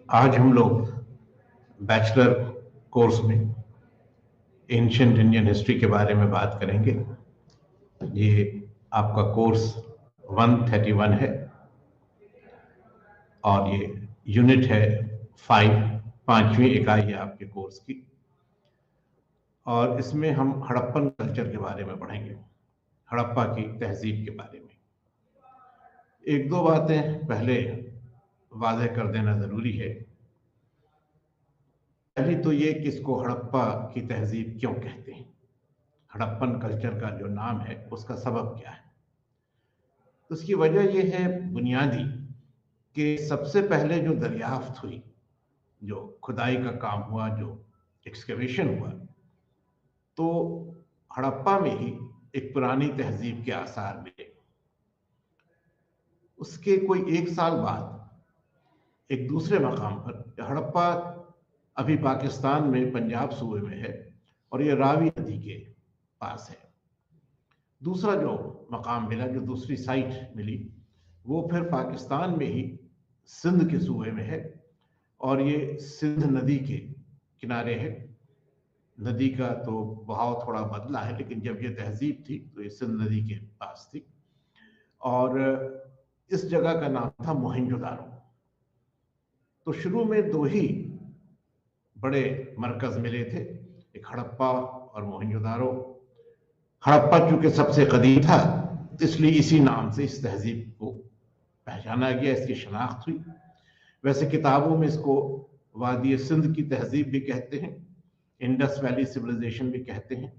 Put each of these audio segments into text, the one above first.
आज हम लोग बैचलर कोर्स में एंशियंट इंडियन हिस्ट्री के बारे में बात करेंगे। ये आपका कोर्स 131 है और ये यूनिट है 5, पांचवी इकाई है आपके कोर्स की। और इसमें हम हड़प्पन कल्चर के बारे में पढ़ेंगे, हड़प्पा की तहजीब के बारे में। एक दो बातें पहले वाज़ेह कर देना ज़रूरी है। पहली तो ये कि इसको हड़प्पा की तहजीब क्यों कहते हैं, हड़प्पन कल्चर का जो नाम है उसका सबब क्या है। तो उसकी वजह यह है बुनियादी कि सबसे पहले जो दरियाफ्त हुई, जो खुदाई का काम हुआ, जो एक्सकवेशन हुआ, तो हड़प्पा में ही एक पुरानी तहजीब के आसार मिले। उसके कोई एक साल बाद एक दूसरे मकाम पर, हड़प्पा अभी पाकिस्तान में पंजाब सूबे में है और ये रावी नदी के पास है। दूसरा जो मकाम मिला, जो दूसरी साइट मिली, वो फिर पाकिस्तान में ही सिंध के सूबे में है और ये सिंध नदी के किनारे है। नदी का तो बहाव थोड़ा बदला है, लेकिन जब ये तहजीब थी तो ये सिंध नदी के पास थी और इस जगह का नाम था मोहनजोदारो। तो शुरू में दो ही बड़े मरकज मिले थे, एक हड़प्पा और मोहनजोदारो। हड़प्पा चूंकि सबसे कदीम था इसलिए इसी नाम से इस तहजीब को पहचाना गया, इसकी शनाख्त हुई। वैसे किताबों में इसको वादी सिंध की तहजीब भी कहते हैं, इंडस वैली सिविलाइजेशन भी कहते हैं।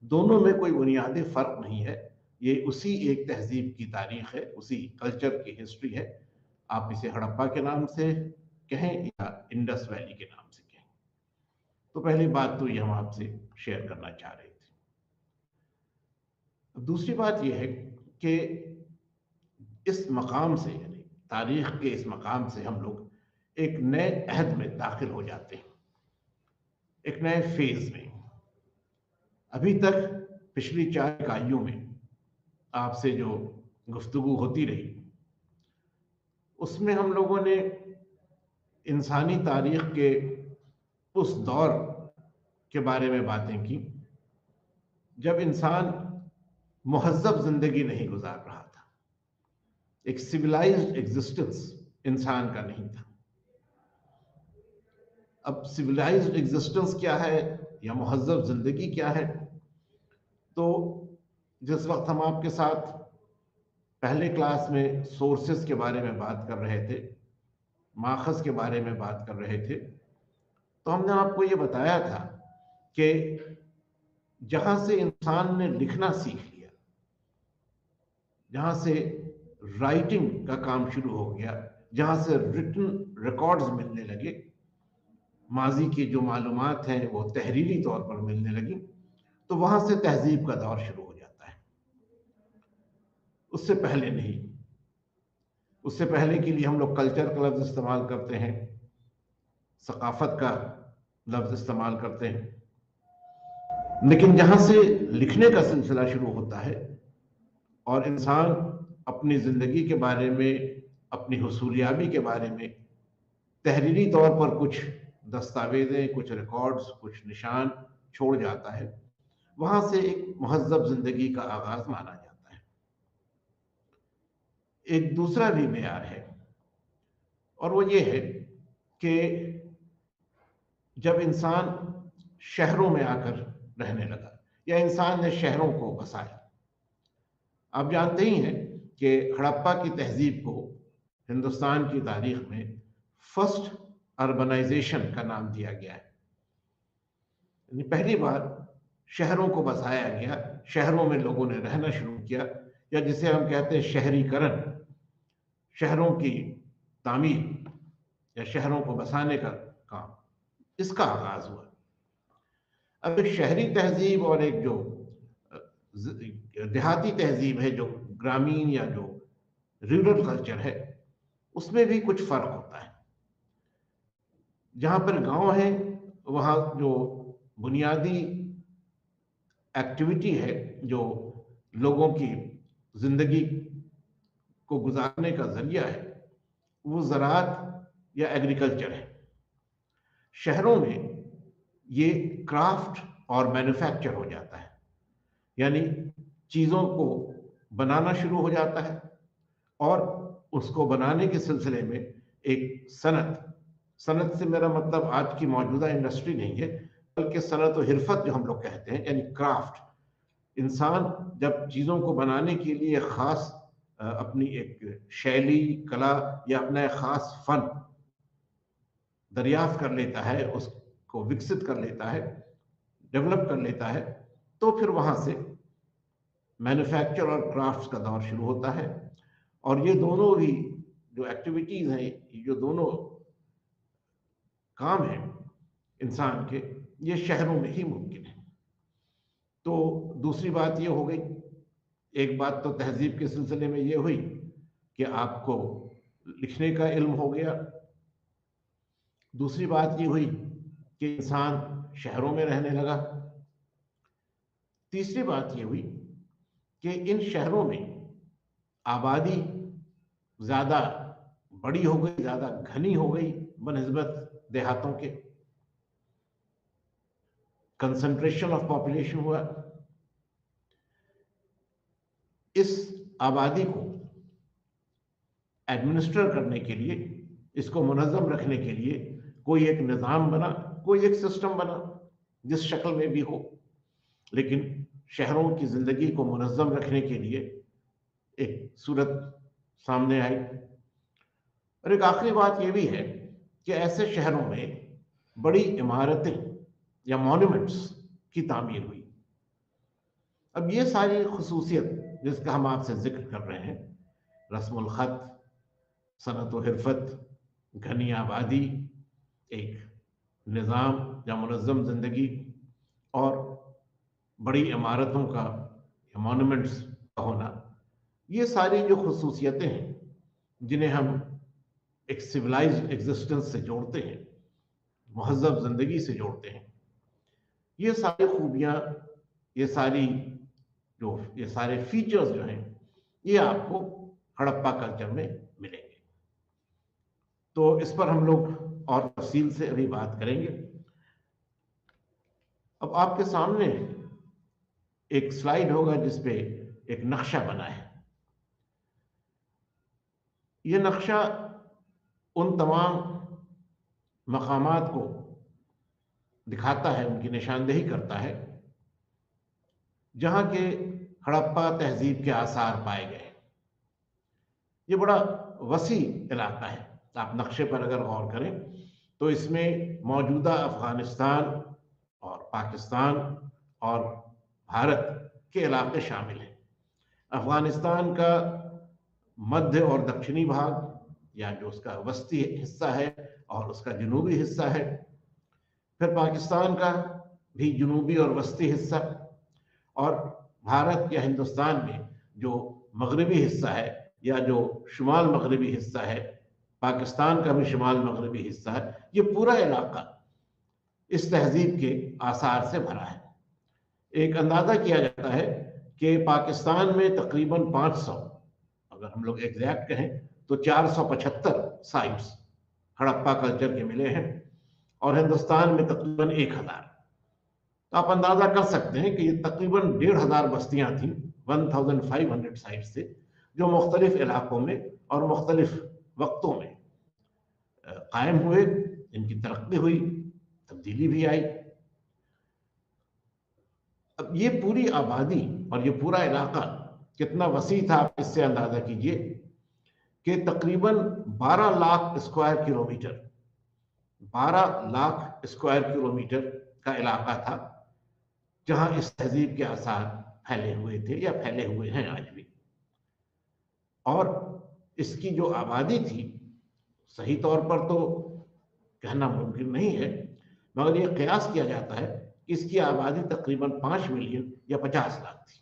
दोनों में कोई बुनियादी फर्क नहीं है, ये उसी एक तहजीब की तारीख है, उसी कल्चर की हिस्ट्री है। आप इसे हड़प्पा के नाम से कहें या इंडस वैली के नाम से कहें। तो पहली बात तो ये हम आपसे शेयर करना चाह रहे थे। दूसरी बात यह है कि इस मकाम से, यानी तारीख के इस मकाम से हम लोग एक नए अहद में दाखिल हो जाते हैं, एक नए फेज में। अभी तक पिछली 4 इकाइयों में आपसे जो गुफ्तगू होती रही उसमें हम लोगों ने इंसानी तारीख के उस दौर के बारे में बातें की जब इंसान मुहज़्ज़ब जिंदगी नहीं गुजार रहा था, एक सिविलाइज्ड एग्जिस्टेंस इंसान का नहीं था। अब सिविलाइज्ड एग्जिस्टेंस क्या है या मुहज़्ज़ब जिंदगी क्या है, तो जिस वक्त हम आपके साथ पहले क्लास में सोर्सेस के बारे में बात कर रहे थे, माखज़ के बारे में बात कर रहे थे, तो हमने आपको ये बताया था कि जहां से इंसान ने लिखना सीख लिया, जहां से राइटिंग का काम शुरू हो गया, जहां से रिटन रिकॉर्ड्स मिलने लगे, माजी की जो मालूमात हैं वो तहरीरी तौर पर मिलने लगी, तो वहां से तहजीब का दौर शुरू हो जाता है। उससे पहले नहीं। उससे पहले के लिए हम लोग कल्चर का लफ्ज़ इस्तेमाल करते हैं, सकाफत का लफ्ज़ इस्तेमाल करते हैं, लेकिन जहां से लिखने का सिलसिला शुरू होता है और इंसान अपनी ज़िंदगी के बारे में, अपनी हुसूलियाबी के बारे में तहरीरी तौर पर कुछ दस्तावेज़ें, कुछ रिकॉर्ड्स, कुछ निशान छोड़ जाता है, वहां से एक मुहज़्ज़ब ज़िंदगी का आगाज़ माना जाता है। एक दूसरा भी मेयार है और वो ये है कि जब इंसान शहरों में आकर रहने लगा या इंसान ने शहरों को बसाया। आप जानते ही हैं कि हड़प्पा की तहजीब को हिंदुस्तान की तारीख में फर्स्ट अर्बनाइजेशन का नाम दिया गया है। पहली बार शहरों को बसाया गया, शहरों में लोगों ने रहना शुरू किया, या जिसे हम कहते हैं शहरीकरण, शहरों की तामीर या शहरों को बसाने का काम, इसका आगाज हुआ। अब एक शहरी तहजीब और एक जो देहाती तहजीब है, जो ग्रामीण या जो रूरल कल्चर है, उसमें भी कुछ फर्क होता है। जहां पर गांव है वहां जो बुनियादी एक्टिविटी है, जो लोगों की जिंदगी को गुजारने का जरिया है, वो ज़राअत या एग्रीकल्चर है। शहरों में ये क्राफ्ट और मैन्युफैक्चर हो जाता है, यानी चीज़ों को बनाना शुरू हो जाता है और उसको बनाने के सिलसिले में एक सनत से मेरा मतलब आज की मौजूदा इंडस्ट्री नहीं है, बल्कि सनत और हिरफत जो हम लोग कहते हैं, यानी क्राफ्ट। इंसान जब चीज़ों को बनाने के लिए ख़ास अपनी एक शैली, कला या अपना एक ख़ास फन दरियाफ्त कर लेता है, उसको विकसित कर लेता है, डेवलप कर लेता है, तो फिर वहाँ से मैन्युफैक्चर और क्राफ्ट्स का दौर शुरू होता है। और ये दोनों भी जो एक्टिविटीज़ हैं, ये जो दोनों काम हैं इंसान के, ये शहरों में ही मुमकिन है। तो दूसरी बात ये हो गई, एक बात तो तहजीब के सिलसिले में ये हुई कि आपको लिखने का इल्म हो गया। दूसरी बात ये हुई कि इंसान शहरों में रहने लगा। तीसरी बात ये हुई कि इन शहरों में आबादी ज़्यादा बड़ी हो गई, ज़्यादा घनी हो गई बनिस्बत देहातों के। कंसंट्रेशन ऑफ पॉपुलेशन हुआ। इस आबादी को एडमिनिस्टर करने के लिए, इसको मुनज़्ज़म रखने के लिए कोई एक निज़ाम बना, कोई एक सिस्टम बना, जिस शक्ल में भी हो, लेकिन शहरों की ज़िंदगी को मुनज़्ज़म रखने के लिए एक सूरत सामने आई। और एक आखिरी बात यह भी है कि ऐसे शहरों में बड़ी इमारतें या मॉन्यूमेंट्स की तामीर हुई। अब ये सारी खसूसियत जिसका हम आपसे जिक्र कर रहे हैं, रस्मुल ख़त, सनत व हिरफत, घनी आबादी, एक निज़ाम या मुनज़्ज़म ज़िंदगी और बड़ी इमारतों का या मॉन्यूमेंट्स का होना, ये सारी जो खसूसियतें हैं जिन्हें हम एक सिविलाइज्ड एग्जिस्टेंस से जोड़ते हैं, महज़्ज़ब ज़िंदगी से जोड़ते हैं, ये सारी खूबियाँ, ये सारे फीचर्स जो हैं, ये आपको हड़प्पा कल्चर में मिलेंगे। तो इस पर हम लोग और तफसील से अभी बात करेंगे। अब आपके सामने एक स्लाइड होगा जिसपे एक नक्शा बना है। ये नक्शा उन तमाम मकामात को दिखाता है, उनकी निशानदेही करता है जहाँ के हड़प्पा तहजीब के आसार पाए गए। ये बड़ा वसी इलाका है। आप नक्शे पर अगर गौर करें तो इसमें मौजूदा अफगानिस्तान और पाकिस्तान और भारत के इलाके शामिल हैं। अफगानिस्तान का मध्य और दक्षिणी भाग, या जो उसका वस्ती हिस्सा है और उसका जनूबी हिस्सा है, फिर पाकिस्तान का भी जनूबी और वस्ती हिस्सा, और भारत या हिंदुस्तान में जो मगरबी हिस्सा है या जो शुमाल मगरबी हिस्सा है, पाकिस्तान का भी शुमाल मगरबी हिस्सा है, ये पूरा इलाका इस तहजीब के आसार से भरा है। एक अंदाजा किया जाता है कि पाकिस्तान में तकरीबन 500, अगर हम लोग एग्जैक्ट कहें तो 475 साइट्स हड़प्पा कल्चर के मिले हैं, और हिंदुस्तान में तकरीबन 1000। तो आप अंदाजा कर सकते हैं कि ये तकरीबन 1500 बस्तियां थी, 1500 साइट्स थे, जो मुख्तलिफ इलाकों में और मुख्तलिफ वक्तों में कायम हुए। इनकी तरक्की हुई, तब्दीली भी आई। अब ये पूरी आबादी और ये पूरा इलाका कितना वसी था, आप इससे अंदाजा कीजिए कि तकरीबन 12 lakh square kilometre, 12 lakh square kilometre का इलाका था जहां इस तहजीब के आसार फैले हुए थे या फैले हुए हैं आज भी। और इसकी जो आबादी थी, सही तौर पर तो कहना मुमकिन नहीं है, मगर यह कयास किया जाता है कि इसकी आबादी तकरीबन 5 मिलियन या 50 लाख थी।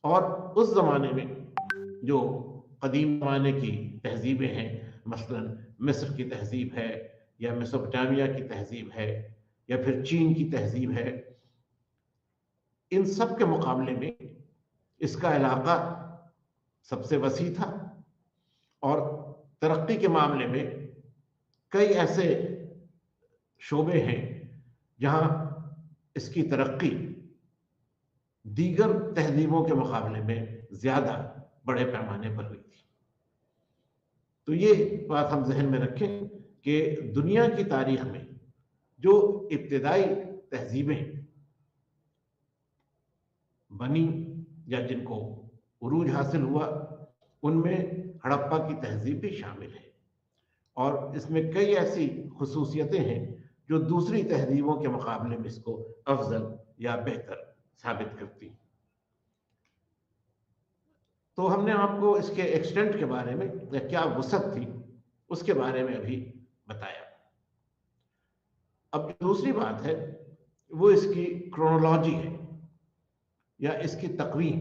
और उस जमाने में जो कदीम जमाने की तहजीबें हैं, मसलन मिस्र की तहजीब है, या मेसोपोटामिया की तहजीब है, या फिर चीन की तहजीब है, इन सब के मुकाबले में इसका इलाका सबसे वसी था और तरक्की के मामले में कई ऐसे शोबे हैं जहां इसकी तरक्की दीगर तहजीबों के मुकाबले में ज्यादा बड़े पैमाने पर हुई थी। तो ये बात हम जहन में रखें कि दुनिया की तारीख में जो इब्तिदाई तहजीबें बनी या जिनको उरूज हासिल हुआ, उनमें हड़प्पा की तहजीब भी शामिल है। और इसमें कई ऐसी खुसूसियतें हैं जो दूसरी तहजीबों के मुकाबले में इसको अफजल या बेहतर साबित करती हैं। तो हमने आपको इसके एक्सटेंट के बारे में या क्या वसअत थी उसके बारे में अभी बताया। अब दूसरी बात है वो इसकी क्रोनोलॉजी है या इसकी तकवीम,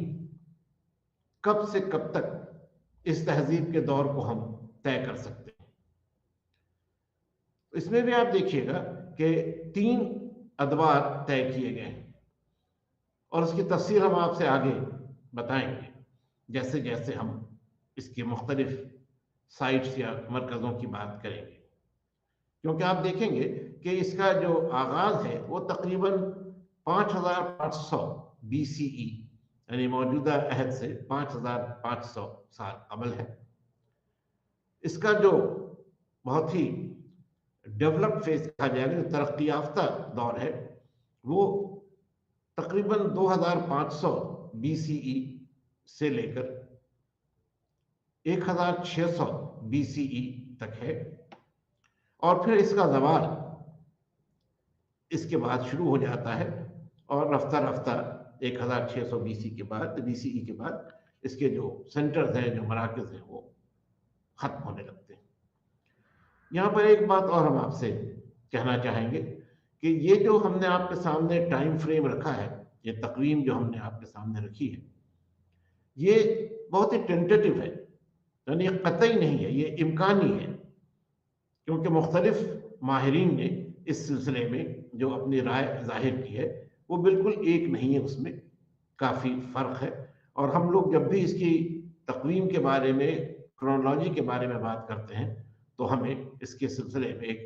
कब से कब तक इस तहजीब के दौर को हम तय कर सकते हैं। इसमें भी आप देखिएगा कि 3 अदवार तय किए गए हैं और उसकी तफसील हम आपसे आगे बताएंगे जैसे जैसे हम इसकी मुख्तलिफ साइट्स या मरकज़ों की बात करेंगे। क्योंकि आप देखेंगे कि इसका जो आगाज़ है वो तकरीबन 5500 BCE यानी मौजूदा अहद से 5500 साल कबल है। इसका जो बहुत ही डेवलप्ड फेज कहा जाएगा, जो तरक्की याफ्ता दौर है, वो तकरीबन 2500 BCE से लेकर 1600 BCE तक है। और फिर इसका ज़वाल इसके बाद शुरू हो जाता है और रफ्ता रफ्ता 1600 BCE के बाद इसके जो सेंटर्स हैं, जो मराकज़ हैं, वो ख़त्म होने लगते हैं। यहाँ पर एक बात और हम आपसे कहना चाहेंगे कि ये जो हमने आपके सामने टाइम फ्रेम रखा है, ये तकवीम जो हमने आपके सामने रखी है, ये बहुत ही टेंटेटिव है, यानी ये कतई नहीं है, ये इम्कानी है। क्योंकि मुख्तलिफ माहिरीन ने इस सिलसिले में जो अपनी राय जाहिर की है वो बिल्कुल एक नहीं है, उसमें काफ़ी फ़र्क है। और हम लोग जब भी इसकी तकवीम के बारे में, क्रोनोलॉजी के बारे में बात करते हैं तो हमें इसके सिलसिले में एक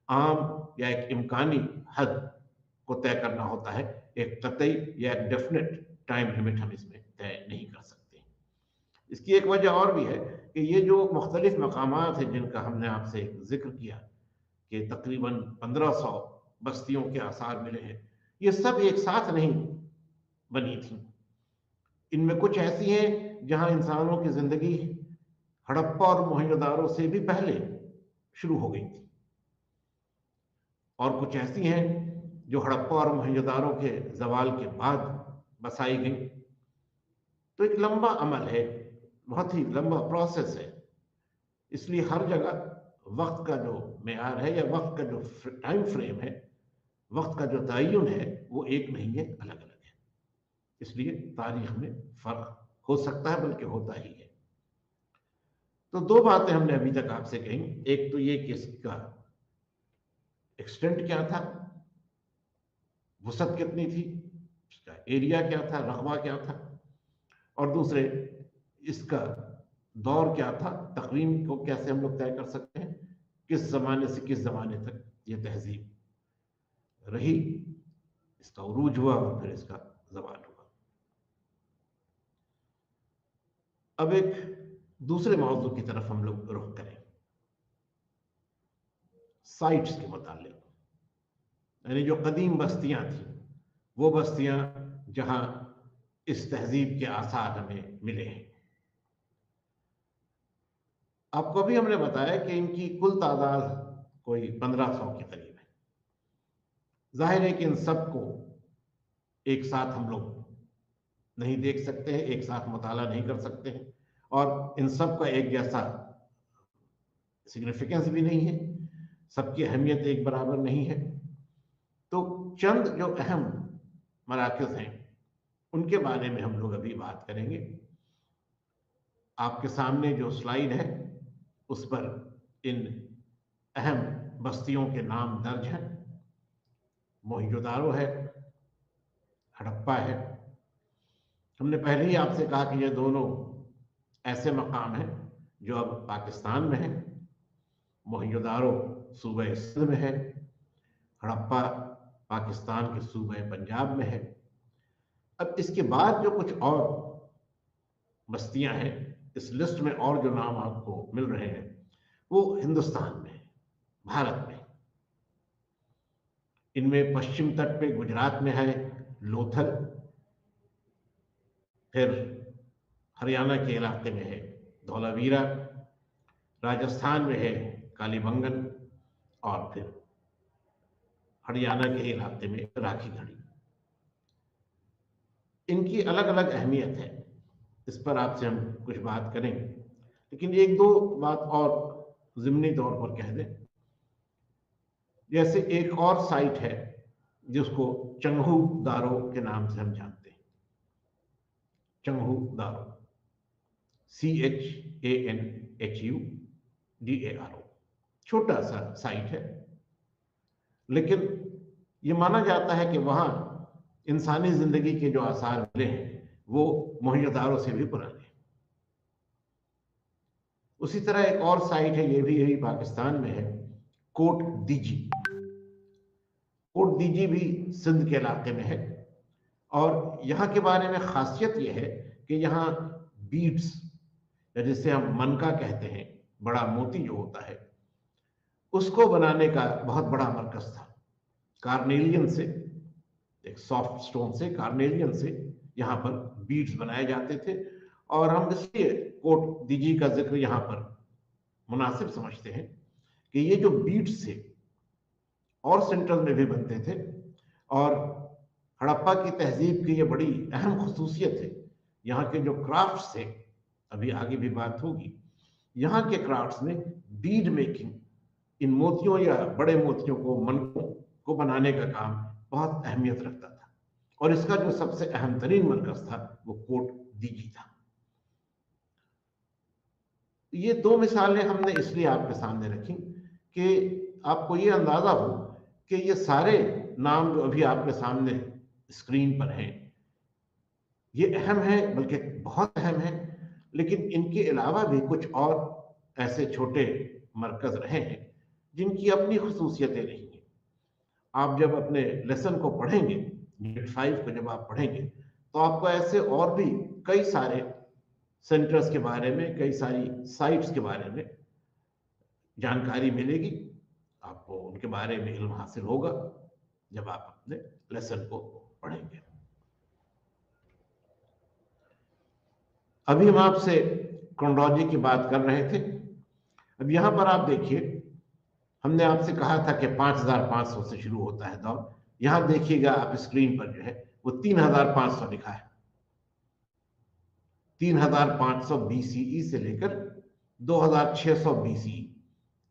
आम या एक इम्कानी हद को तय करना होता है। एक कतई या एक डेफिनेट टाइम लिमिट हम इसमें तय नहीं कर सकते। इसकी एक वजह और भी है कि ये जो मुख्तलिफ मकामात हैं जिनका हमने आपसे जिक्र किया कि तकरीबन 1500 बस्तियों के आसार मिले हैं, ये सब एक साथ नहीं बनी थी। इनमें कुछ ऐसी हैं जहां इंसानों की जिंदगी हड़प्पा और मोहनजोदारो से भी पहले शुरू हो गई थी, और कुछ ऐसी हैं जो हड़प्पा और मोहनजोदारो के जवाल के बाद बसाई गई। तो एक लंबा अमल है, बहुत ही लंबा प्रोसेस है। इसलिए हर जगह वक्त का जो मेयार है या वक्त का जो टाइम फ्रेम है, वक्त का जो तयन है, वो एक नहीं है, अलग अलग है। इसलिए तारीख में फर्क हो सकता है, बल्कि होता ही है। तो 2 बातें हमने अभी तक आपसे कही। एक तो ये कि इसका एक्सटेंट क्या था, वसअत कितनी थी, इसका एरिया क्या था, रकबा क्या था, और दूसरे इसका दौर क्या था, तकवीम को कैसे हम लोग तय कर सकते हैं, किस ज़माने से किस ज़माने तक ये तहजीब रही, इसका उरूज हुआ और फिर इसका ज़वाल हुआ। अब एक दूसरे मौजू की तरफ हम लोग रुख करें, साइट्स के मुतालिक, यानी जो कदीम बस्तियां थी, वो बस्तियां जहां इस तहजीब के आसार हमें मिले हैं। आपको अभी हमने बताया कि इनकी कुल तादाद कोई 1500 के करीब है। जाहिर है कि इन सबको एक साथ हम लोग नहीं देख सकते हैं, एक साथ मुताला नहीं कर सकते हैं, और इन सब का एक जैसा सिग्निफिकेंस भी नहीं है, सबकी अहमियत एक बराबर नहीं है। तो चंद जो अहम मराकज़ हैं उनके बारे में हम लोग अभी बात करेंगे। आपके सामने जो स्लाइड है उस पर इन अहम बस्तियों के नाम दर्ज हैं। मोहनजोदारो है, हड़प्पा है। हमने पहले ही आपसे कहा कि ये दोनों ऐसे मकाम हैं जो अब पाकिस्तान में है, मोहनजोदारो सूबे सिंध में है, हड़प्पा पाकिस्तान के सूबे पंजाब में है। अब इसके बाद जो कुछ और बस्तियां हैं इस लिस्ट में, और जो नाम आपको मिल रहे हैं, वो हिंदुस्तान में, भारत में। इनमें पश्चिम तट पे गुजरात में है लोथल, फिर हरियाणा के इलाके में है धौलावीरा, राजस्थान में है कालीबंगन, और फिर हरियाणा के इलाके में राखी गढ़ी। इनकी अलग अलग अहमियत है, इस पर आपसे हम कुछ बात करेंगे, लेकिन एक दो बात और ज़िमनी तौर पर कह दें। जैसे एक और साइट है जिसको चंगू दारो के नाम से हम जानते हैं, चंगू दारो, CHANHUDARO, छोटा सा साइट है, लेकिन ये माना जाता है कि वहां इंसानी जिंदगी के जो आसार मिले हैं वो मोहनजोदारो से भी पुराने हैं। उसी तरह एक और साइट है, ये भी यही पाकिस्तान में है, कोट दीजी। कोट दीजी भी सिंध के इलाके में है, और यहाँ के बारे में खासियत यह है कि यहाँ बीड्स, जिसे हम मनका कहते हैं, बड़ा मोती जो होता है, उसको बनाने का बहुत बड़ा मरकज था। कार्नेलियन से, एक सॉफ्ट स्टोन से, कार्नेलियन से यहाँ पर बीड्स बनाए जाते थे, और हम इसलिए कोट दीजी का जिक्र यहाँ पर मुनासिब समझते हैं कि ये जो बीड्स थे और सेंटर्स में भी बनते थे, और हड़प्पा की तहजीब की ये बड़ी अहम खसूसियत है। यहाँ के जो क्राफ्ट्स थे, अभी आगे भी बात होगी, यहाँ के क्राफ्ट्स में बीड मेकिंग, इन मोतियों या बड़े मोतियों को, मनकों को बनाने का काम बहुत अहमियत रखता था, और इसका जो सबसे अहम तरीन मरकज था वो कोट दीजी था। ये दो मिसालें हमने इसलिए आपके सामने रखी कि आपको ये अंदाजा हो कि ये सारे नाम जो अभी आपके सामने स्क्रीन पर हैं, ये अहम है, बल्कि बहुत अहम है, लेकिन इनके अलावा भी कुछ और ऐसे छोटे मरकज रहे हैं जिनकी अपनी खसूसियतें रही हैं। आप जब अपने लेसन को पढ़ेंगे, यूनिट 5 को जब आप पढ़ेंगे, तो आपको ऐसे और भी कई सारे सेंटर्स के बारे में, कई सारी साइट्स के बारे में जानकारी मिलेगी। आपको उनके बारे में इल्म हासिल होगा जब आप अपने लेसन को पढ़ेंगे। अभी हम आपसे क्रोनोलॉजी की बात कर रहे थे। अब यहां पर आप देखिए, हमने आपसे कहा था कि 5500 से शुरू होता है दौर। यहां देखिएगा आप स्क्रीन पर जो है वो 3500 लिखा है। 3500 BCE से लेकर 2600 BCE,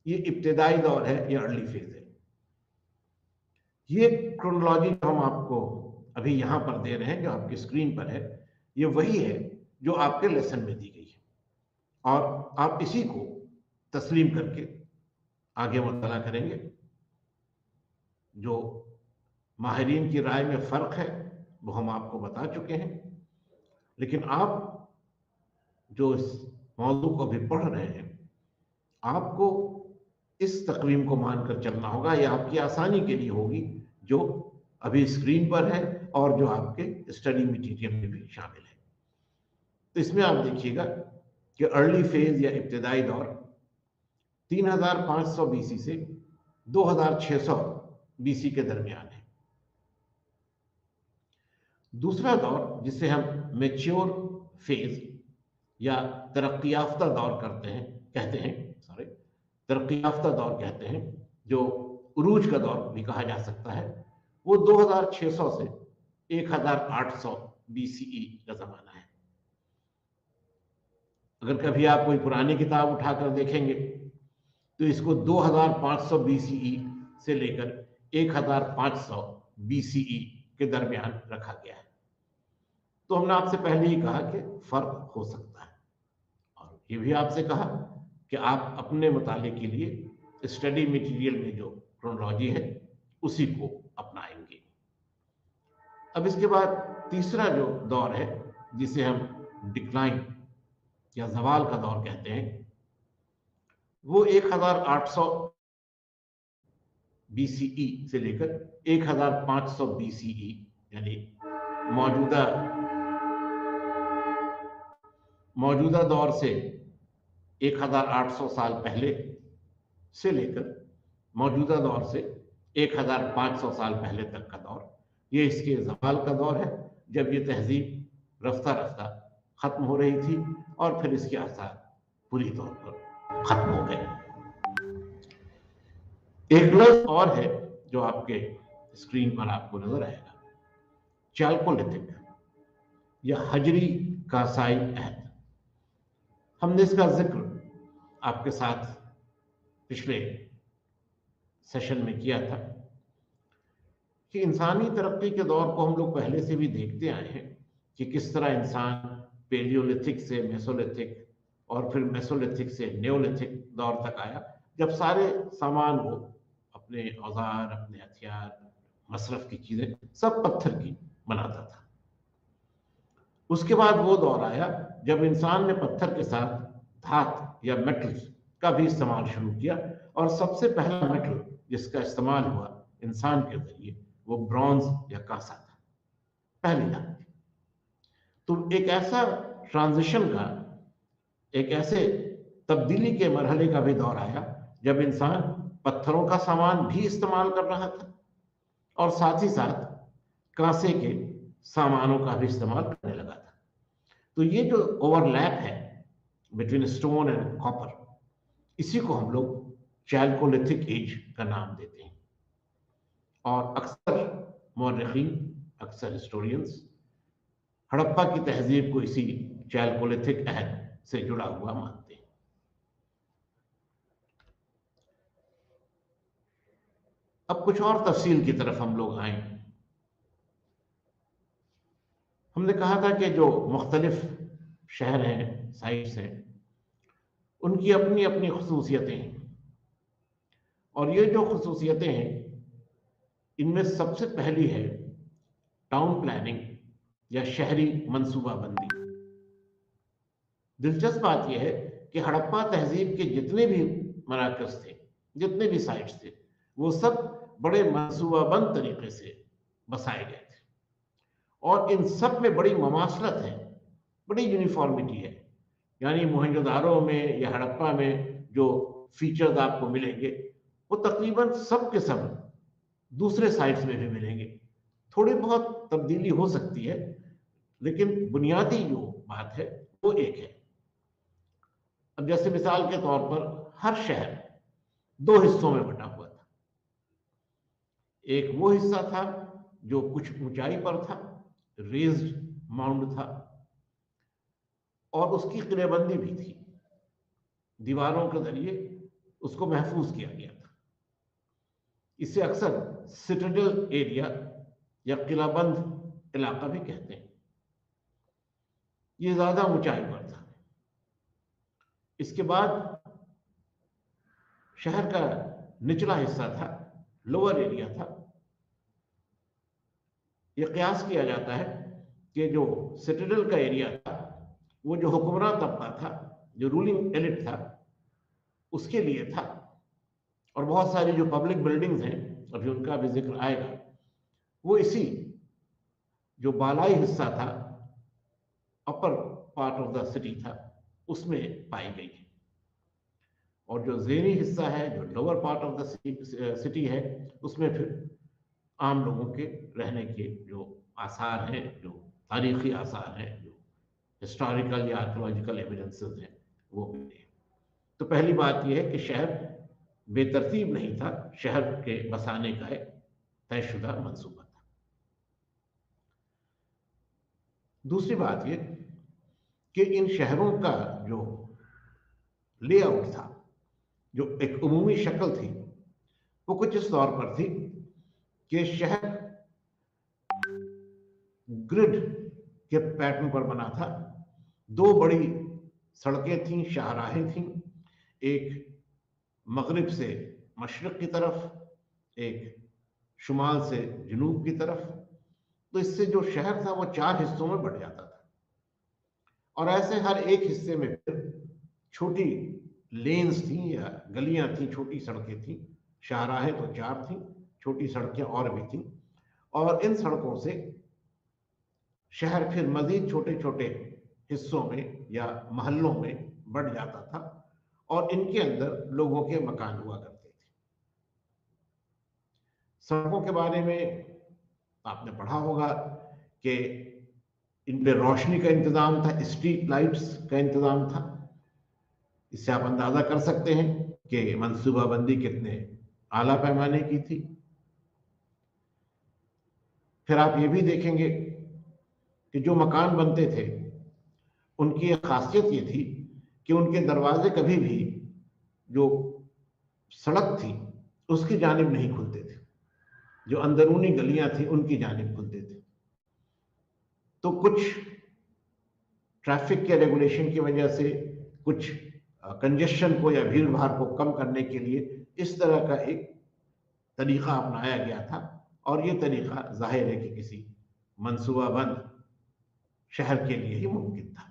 ये इब्तिदाई दौर है, ये अर्ली फेज है। ये क्रोनोलॉजी जो हम आपको अभी यहां पर दे रहे हैं, जो आपकी स्क्रीन पर है, ये वही है जो आपके लेसन में दी गई है, और आप इसी को तस्लीम करके आगे मुताला करेंगे। जो माहिरीन की राय में फ़र्क है वो हम आपको बता चुके हैं, लेकिन आप जो इस मौजू को अभी पढ़ रहे हैं, आपको इस तकवीम को मानकर चलना होगा। ये आपकी आसानी के लिए होगी, जो अभी स्क्रीन पर है और जो आपके स्टडी मटीरियल में भी शामिल है। तो इसमें आप देखिएगा कि अर्ली फेज या इब्तिदाई दौर 3500 BC से 2600 BC के दरमियान है। दूसरा दौर, जिसे हम मैच्योर फेज या तरक्की याफ्ता दौर कहते हैं, तरक्की याफ्ता दौर कहते हैं, जो उरूज का दौर भी कहा जा सकता है, वो 2600 से 1800 BCE का जमाना है। अगर कभी आप कोई पुरानी किताब उठाकर देखेंगे तो इसको 2500 BCE से लेकर 1500 BCE के दरमियान रखा गया है। तो हमने आपसे पहले ही कहा कि फर्क हो सकता है, और ये भी आपसे कहा कि आप अपने मुताले के लिए स्टडी मटेरियल में जो क्रोनोलॉजी है उसी को अपनाएंगे। अब इसके बाद तीसरा जो दौर है, जिसे हम डिक्लाइन या जवाल का दौर कहते हैं, वो 1800 बीसीई से लेकर 1500 बीसीई, यानी मौजूदा मौजूदा दौर से 1800 साल पहले से लेकर मौजूदा दौर से 1500 साल पहले तक का दौर, ये इसके ज़वाल का दौर है, जब ये तहजीब रफ्ता रफ्ता खत्म हो रही थी और फिर इसके आसार पूरी तौर पर खत्म हो गए। एक लफ्ज और है जो आपके स्क्रीन पर आपको नजर आएगा, चैल्कोलिथिक या हजरी कासाई अहद। हमने इसका जिक्र आपके साथ पिछले सेशन में किया था कि इंसानी तरक्की के दौर को हम लोग पहले से भी देखते आए हैं कि किस तरह इंसान पेलियोलिथिक से मेसोलिथिक और फिर मेसोलिथिक से नियोलिथिक दौर तक आया, जब सारे सामान वो अपने औजार, अपने हथियार, मसरफ की चीजें सब पत्थर की बनाता था। उसके बाद वो दौर आया जब इंसान ने पत्थर के साथ धात या मेटल्स का भी इस्तेमाल शुरू किया, और सबसे पहला मेटल जिसका इस्तेमाल हुआ इंसान के जरिए वो ब्रॉन्ज या कांसा था, पहली धात थी। तो एक ऐसा ट्रांजिशन का, एक ऐसे तब्दीली के मरहले का भी दौर आया जब इंसान पत्थरों का सामान भी इस्तेमाल कर रहा था और साथ ही साथ कांसे के सामानों का भी इस्तेमाल करने लगा था। तो ये जो ओवरलैप है बिटवीन स्टोन एंड कॉपर, इसी को हम लोग चैल्कोलिथिक एज का नाम देते हैं। और अक्सर मौर्रिखीन, अक्सर हिस्टोरियंस हड़प्पा की तहजीब को इसी चैल्कोलिथिक अहद से जुड़ा हुआ मानते हैं। अब कुछ और तफसील की तरफ हम लोग आए। हमने कहा था कि जो मुख्तलिफ शहर हैं, साइट्स हैं, उनकी अपनी अपनी खसूसियतें हैं, और ये जो खसूसियतें हैं इनमें सबसे पहली है टाउन प्लानिंग या शहरी मंसूबाबंदी। दिलचस्प बात यह है कि हड़प्पा तहजीब के जितने भी मराकज थे, जितने भी साइट्स थे, वो सब बड़े मंसूबाबंद तरीके से बसाए गए थे, और इन सब में बड़ी ममासलत है, बड़ी यूनिफॉर्मिटी है। यानी मोहनजोदारो में या हड़प्पा में जो फीचर्स आपको मिलेंगे वो तकरीबन सब के सब दूसरे साइट्स में भी मिलेंगे। थोड़ी बहुत तब्दीली हो सकती है, लेकिन बुनियादी जो बात है वो एक है। अब जैसे मिसाल के तौर पर हर शहर दो हिस्सों में बटा हुआ था। एक वो हिस्सा था जो कुछ ऊंचाई पर था, रेज्ड माउंड था, और उसकी किलेबंदी भी थी, दीवारों के जरिए उसको महफूज किया गया था। इसे अक्सर सिटाडेल एरिया या किलाबंद इलाका भी कहते हैं। ये ज्यादा ऊंचाई पर था। इसके बाद शहर का निचला हिस्सा था, लोअर एरिया था। यह कयास किया जाता है कि जो सिटाडेल का एरिया था वो जो हुक्मरान तबका था, जो रूलिंग एलिट था, उसके लिए था, और बहुत सारी जो पब्लिक बिल्डिंग्स हैं, अभी उनका भी जिक्र आएगा, वो इसी जो बालाई हिस्सा था, upper part of the city था, उसमें पाई गई है। और जो ज़ेनी हिस्सा है, जो lower part of the city है, उसमें फिर आम लोगों के रहने के जो आसार हैं, जो तारीखी आसार हैं, जो हिस्टोरिकल या आर्कोलॉजिकल एविडेंसेस हैं, वो मिले हैं। तो पहली बात यह है कि शहर बेतरतीब नहीं था, शहर के बसाने का एक तयशुदा मंसूबा था। दूसरी बात यह कि इन शहरों का जो लेआउट था, जो एक उमूमी शक्ल थी, वो कुछ इस तौर पर थी कि शहर ग्रिड के पैटर्न पर बना था। दो बड़ी सड़कें थीं, शाहराहें थीं, एक मगरिब से मशरक की तरफ, एक शुमाल से जनूब की तरफ। तो इससे जो शहर था वो चार हिस्सों में बट जाता था, और ऐसे हर एक हिस्से में फिर छोटी लेन्स थी या गलियां थी, छोटी सड़कें थी, शाहराहें तो 4 थी, छोटी सड़कें और भी थी। और इन सड़कों से शहर फिर मजीद छोटे छोटे हिस्सों में या मोहल्लों में बढ़ जाता था और इनके अंदर लोगों के मकान हुआ करते थे। सड़कों के बारे में आपने पढ़ा होगा कि इन पे रोशनी का इंतजाम था, स्ट्रीट लाइट्स का इंतजाम था। इससे आप अंदाजा कर सकते हैं कि मंसूबाबंदी कितने आला पैमाने की थी। फिर आप ये भी देखेंगे कि जो मकान बनते थे उनकी एक खासियत ये थी कि उनके दरवाजे कभी भी जो सड़क थी उसकी जानिब नहीं खुलते थे, जो अंदरूनी गलियां थी उनकी जानिब खुलते थे। तो कुछ ट्रैफिक के रेगुलेशन की वजह से, कुछ कंजेशन को या भीड़ भाड़ को कम करने के लिए इस तरह का एक तरीका अपनाया गया था। और ये तरीका जाहिर है कि किसी मंसूबाबंद शहर के लिए ही मुमकिन था।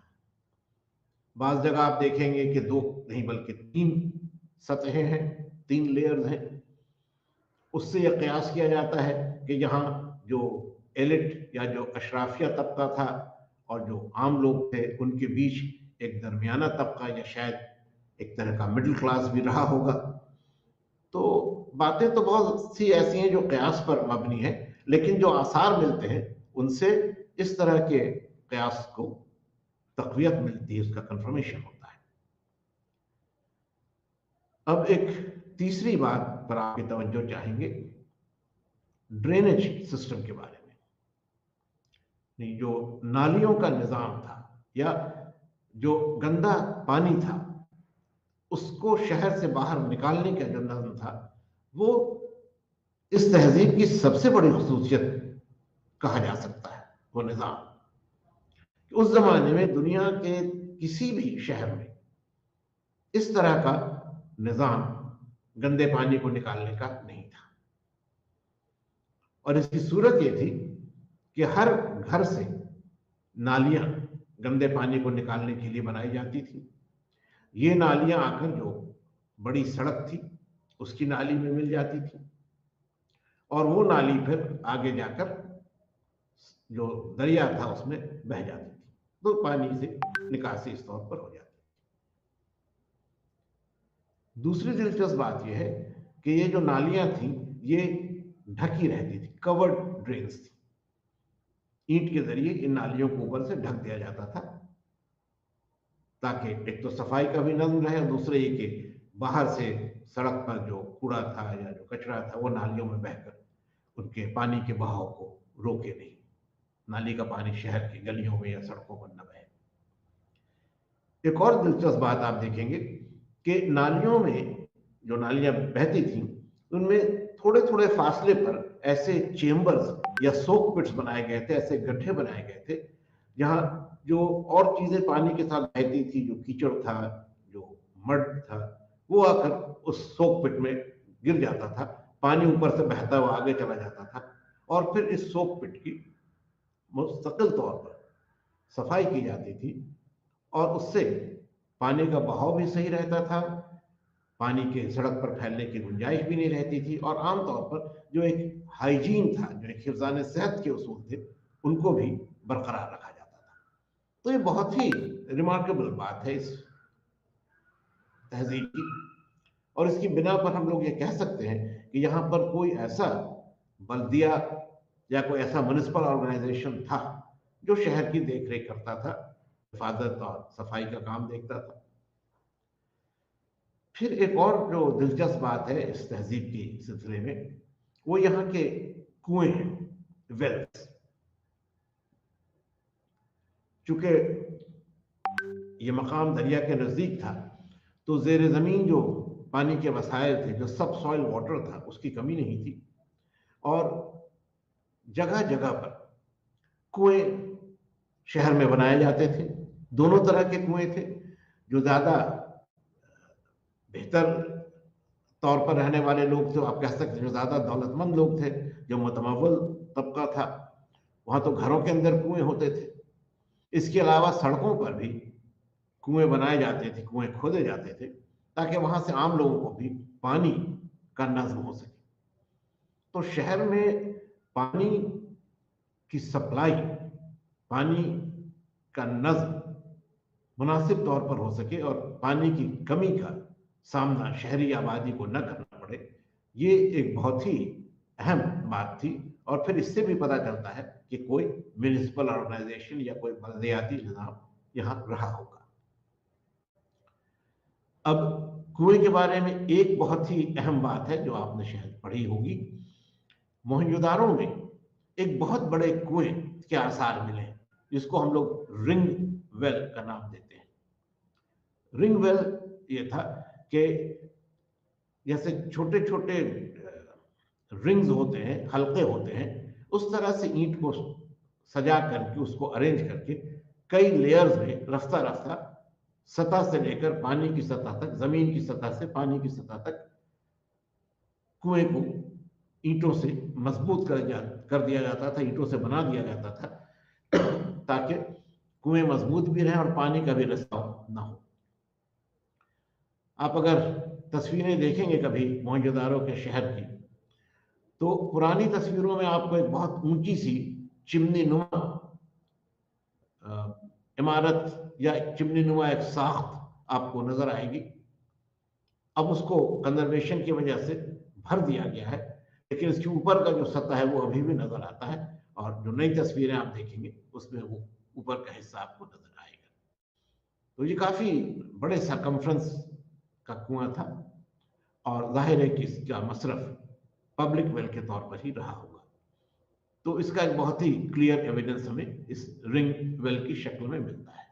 बाज़ जगह आप देखेंगे कि 2 नहीं बल्कि 3 सतहें हैं, 3 लेयर्स हैं। उससे यह कयास किया जाता है कि यहाँ जो एलिट या जो अशराफिया तबका था और जो आम लोग थे उनके बीच एक दरमियाना तबका या शायद एक तरह का मिडिल क्लास भी रहा होगा। तो बातें तो बहुत सी ऐसी हैं जो कयास पर मबनी है, लेकिन जो आसार मिलते हैं उनसे इस तरह के कयास को तक़वियत मिलती है, उसका कंफर्मेशन होता है। अब एक तीसरी बात पर आपकी तवज्जो चाहेंगे, ड्रेनेज सिस्टम के बारे में। नहीं, जो नालियों का निज़ाम था या जो गंदा पानी था उसको शहर से बाहर निकालने का जो नज़म था, वो इस तहजीब की सबसे बड़ी खसूसियत कहा जा सकता है। वो निज़ाम उस जमाने में दुनिया के किसी भी शहर में इस तरह का निज़ाम गंदे पानी को निकालने का नहीं था। और इसकी सूरत ये थी कि हर घर से नालियां गंदे पानी को निकालने के लिए बनाई जाती थी। ये नालियां आकर जो बड़ी सड़क थी उसकी नाली में मिल जाती थी और वो नाली फिर आगे जाकर जो दरिया था उसमें बह जाती थी, तो पानी से निकासी इस तौर पर हो जाती। दूसरी दिलचस्प बात यह है कि ये जो नालियां थी ये ढकी रहती थी, कवर्ड ड्रेन्स थी। ईंट के जरिए इन नालियों को ऊपर से ढक दिया जाता था ताकि एक तो सफाई का भी नज़म रहे और दूसरे ये कि बाहर से सड़क पर जो कूड़ा था या जो कचरा था वो नालियों में बहकर उनके पानी के बहाव को रोके नहीं, नाली का पानी शहर की गलियों में या सड़कों पर न बहे। एक और दिलचस्प बात आप देखेंगे कि नालियों में जो नालियां बहती थी उनमें थोड़े थोड़े फासले पर ऐसे चेम्बर्स या सोक पिट्स बनाए गए थे, ऐसे गड्ढे बनाए गए थे जहां जो और चीजें पानी के साथ बहती थी, जो कीचड़ था, जो मड था, वो आकर उस सोक पिट में गिर जाता था, पानी ऊपर से बहता हुआ आगे चला जाता था और फिर इस सोक पिट की मुस्तकिल तौर पर सफाई की जाती थी और उससे पानी का बहाव भी सही रहता था, पानी के सड़क पर फैलने की गुंजाइश भी नहीं रहती थी और आमतौर पर जो एक हाइजीन था, जो एक हिफ्ज़ान सेहत के उसूल थे, उनको भी बरकरार रखा जाता था। तो ये बहुत ही रिमार्केबल बात है इस तहजीब की और इसकी बिना पर हम लोग ये कह सकते हैं कि यहाँ पर कोई ऐसा बल्दिया या कोई ऐसा म्युनिसिपल ऑर्गेनाइजेशन था जो शहर की देख रेख करता था, हिफाजत और सफाई का काम देखता था। फिर एक और जो दिलचस्प बात है इस तहजीब के सिलसिले में, वो यहाँ के कुएं हैं, वेल्स। चूंकि ये मकाम दरिया के नज़दीक था तो जेर ज़मीन जो पानी के वसाइल थे, जो सब सॉइल वाटर था, उसकी कमी नहीं थी और जगह जगह पर कुएं शहर में बनाए जाते थे। दोनों तरह के कुएं थे, जो ज़्यादा बेहतर तौर पर रहने वाले लोग थे, आप कह सकते हैं जो ज़्यादा दौलतमंद लोग थे, जो मुतमव्वल तबका था, वहाँ तो घरों के अंदर कुएं होते थे। इसके अलावा सड़कों पर भी कुएं बनाए जाते थे, कुएं खोदे जाते थे ताकि वहां से आम लोगों को भी पानी का नज्म हो सके। तो शहर में पानी की सप्लाई, पानी का नज्म मुनासिब तौर पर हो सके और पानी की कमी का सामना शहरी आबादी को न करना पड़े, ये एक बहुत ही अहम बात थी। और फिर इससे भी पता चलता है कि कोई म्यूनिसिपल ऑर्गेनाइजेशन या कोई बल्दियाती निज़ाम यहाँ रहा होगा। अब कुएं के बारे में एक बहुत ही अहम बात है जो आपने शायद पढ़ी होगी। मोहनजोदारो में एक बहुत बड़े कुएं के आसार मिले हैं, जिसको हम लोग रिंग वेल का नाम देते हैं। रिंग वेल ये था कि जैसे छोटे छोटे रिंग्स होते हैं, हल्के होते हैं, उस तरह से ईंट को सजा करके, उसको अरेंज करके कई लेयर्स में रास्ता रास्ता सतह से लेकर पानी की सतह तक, जमीन की सतह से पानी की सतह तक कुएं को ईंटों से मजबूत कर दिया जाता था, ईंटों से बना दिया जाता था ताकि कुएं मजबूत भी रहें और पानी का भी रिसाव ना हो। आप अगर तस्वीरें देखेंगे कभी मोहनजोदारो के शहर की, तो पुरानी तस्वीरों में आपको एक बहुत ऊंची सी चिमनी नुमा इमारत या चिमनी नुमा एक साख्त आपको नजर आएगी। अब उसको कंजर्वेशन की वजह से भर दिया गया है, लेकिन इसके ऊपर का जो सतह है वो अभी भी नजर आता है, और जो नई तस्वीरें आप देखेंगे उसमें वो ऊपर का हिस्सा आपको नजर आएगा। तो ये काफी बड़े सरकमफ्रेंस का कुआं था, और जाहिर है कि इसका मसरफ पब्लिक वेल के तौर पर ही रहा होगा। तो इसका एक बहुत ही क्लियर एविडेंस हमें इस रिंग वेल की शक्ल में मिलता है,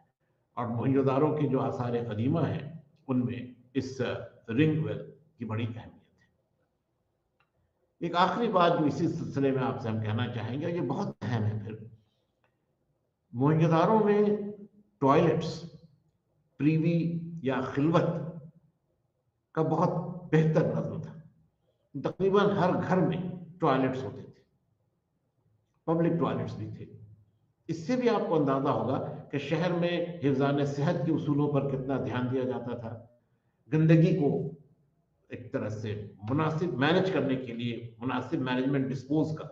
और मोहनजोदारो के जो आसार कदीमा हैं उनमें इस रिंग वेल की बड़ी अहमियत है। एक आखिरी बात जो इसी सिलसिले में आपसे हम कहना चाहेंगे, ये बहुत अहम है, फिर मोहनजोदारो में टॉयलेट्स, प्रीवी या खिलवत का बहुत बेहतर नज़म था। तकरीबन हर घर में टॉयलेट्स होते थे, पब्लिक टॉयलेट्स भी थे। इससे भी आपको अंदाजा होगा कि शहर में हिफ्ज़ान सेहत के उसूलों पर कितना ध्यान दिया जाता था। गंदगी को एक तरह से मुनासिब मैनेज करने के लिए, मुनासिब मैनेजमेंट डिस्पोज का,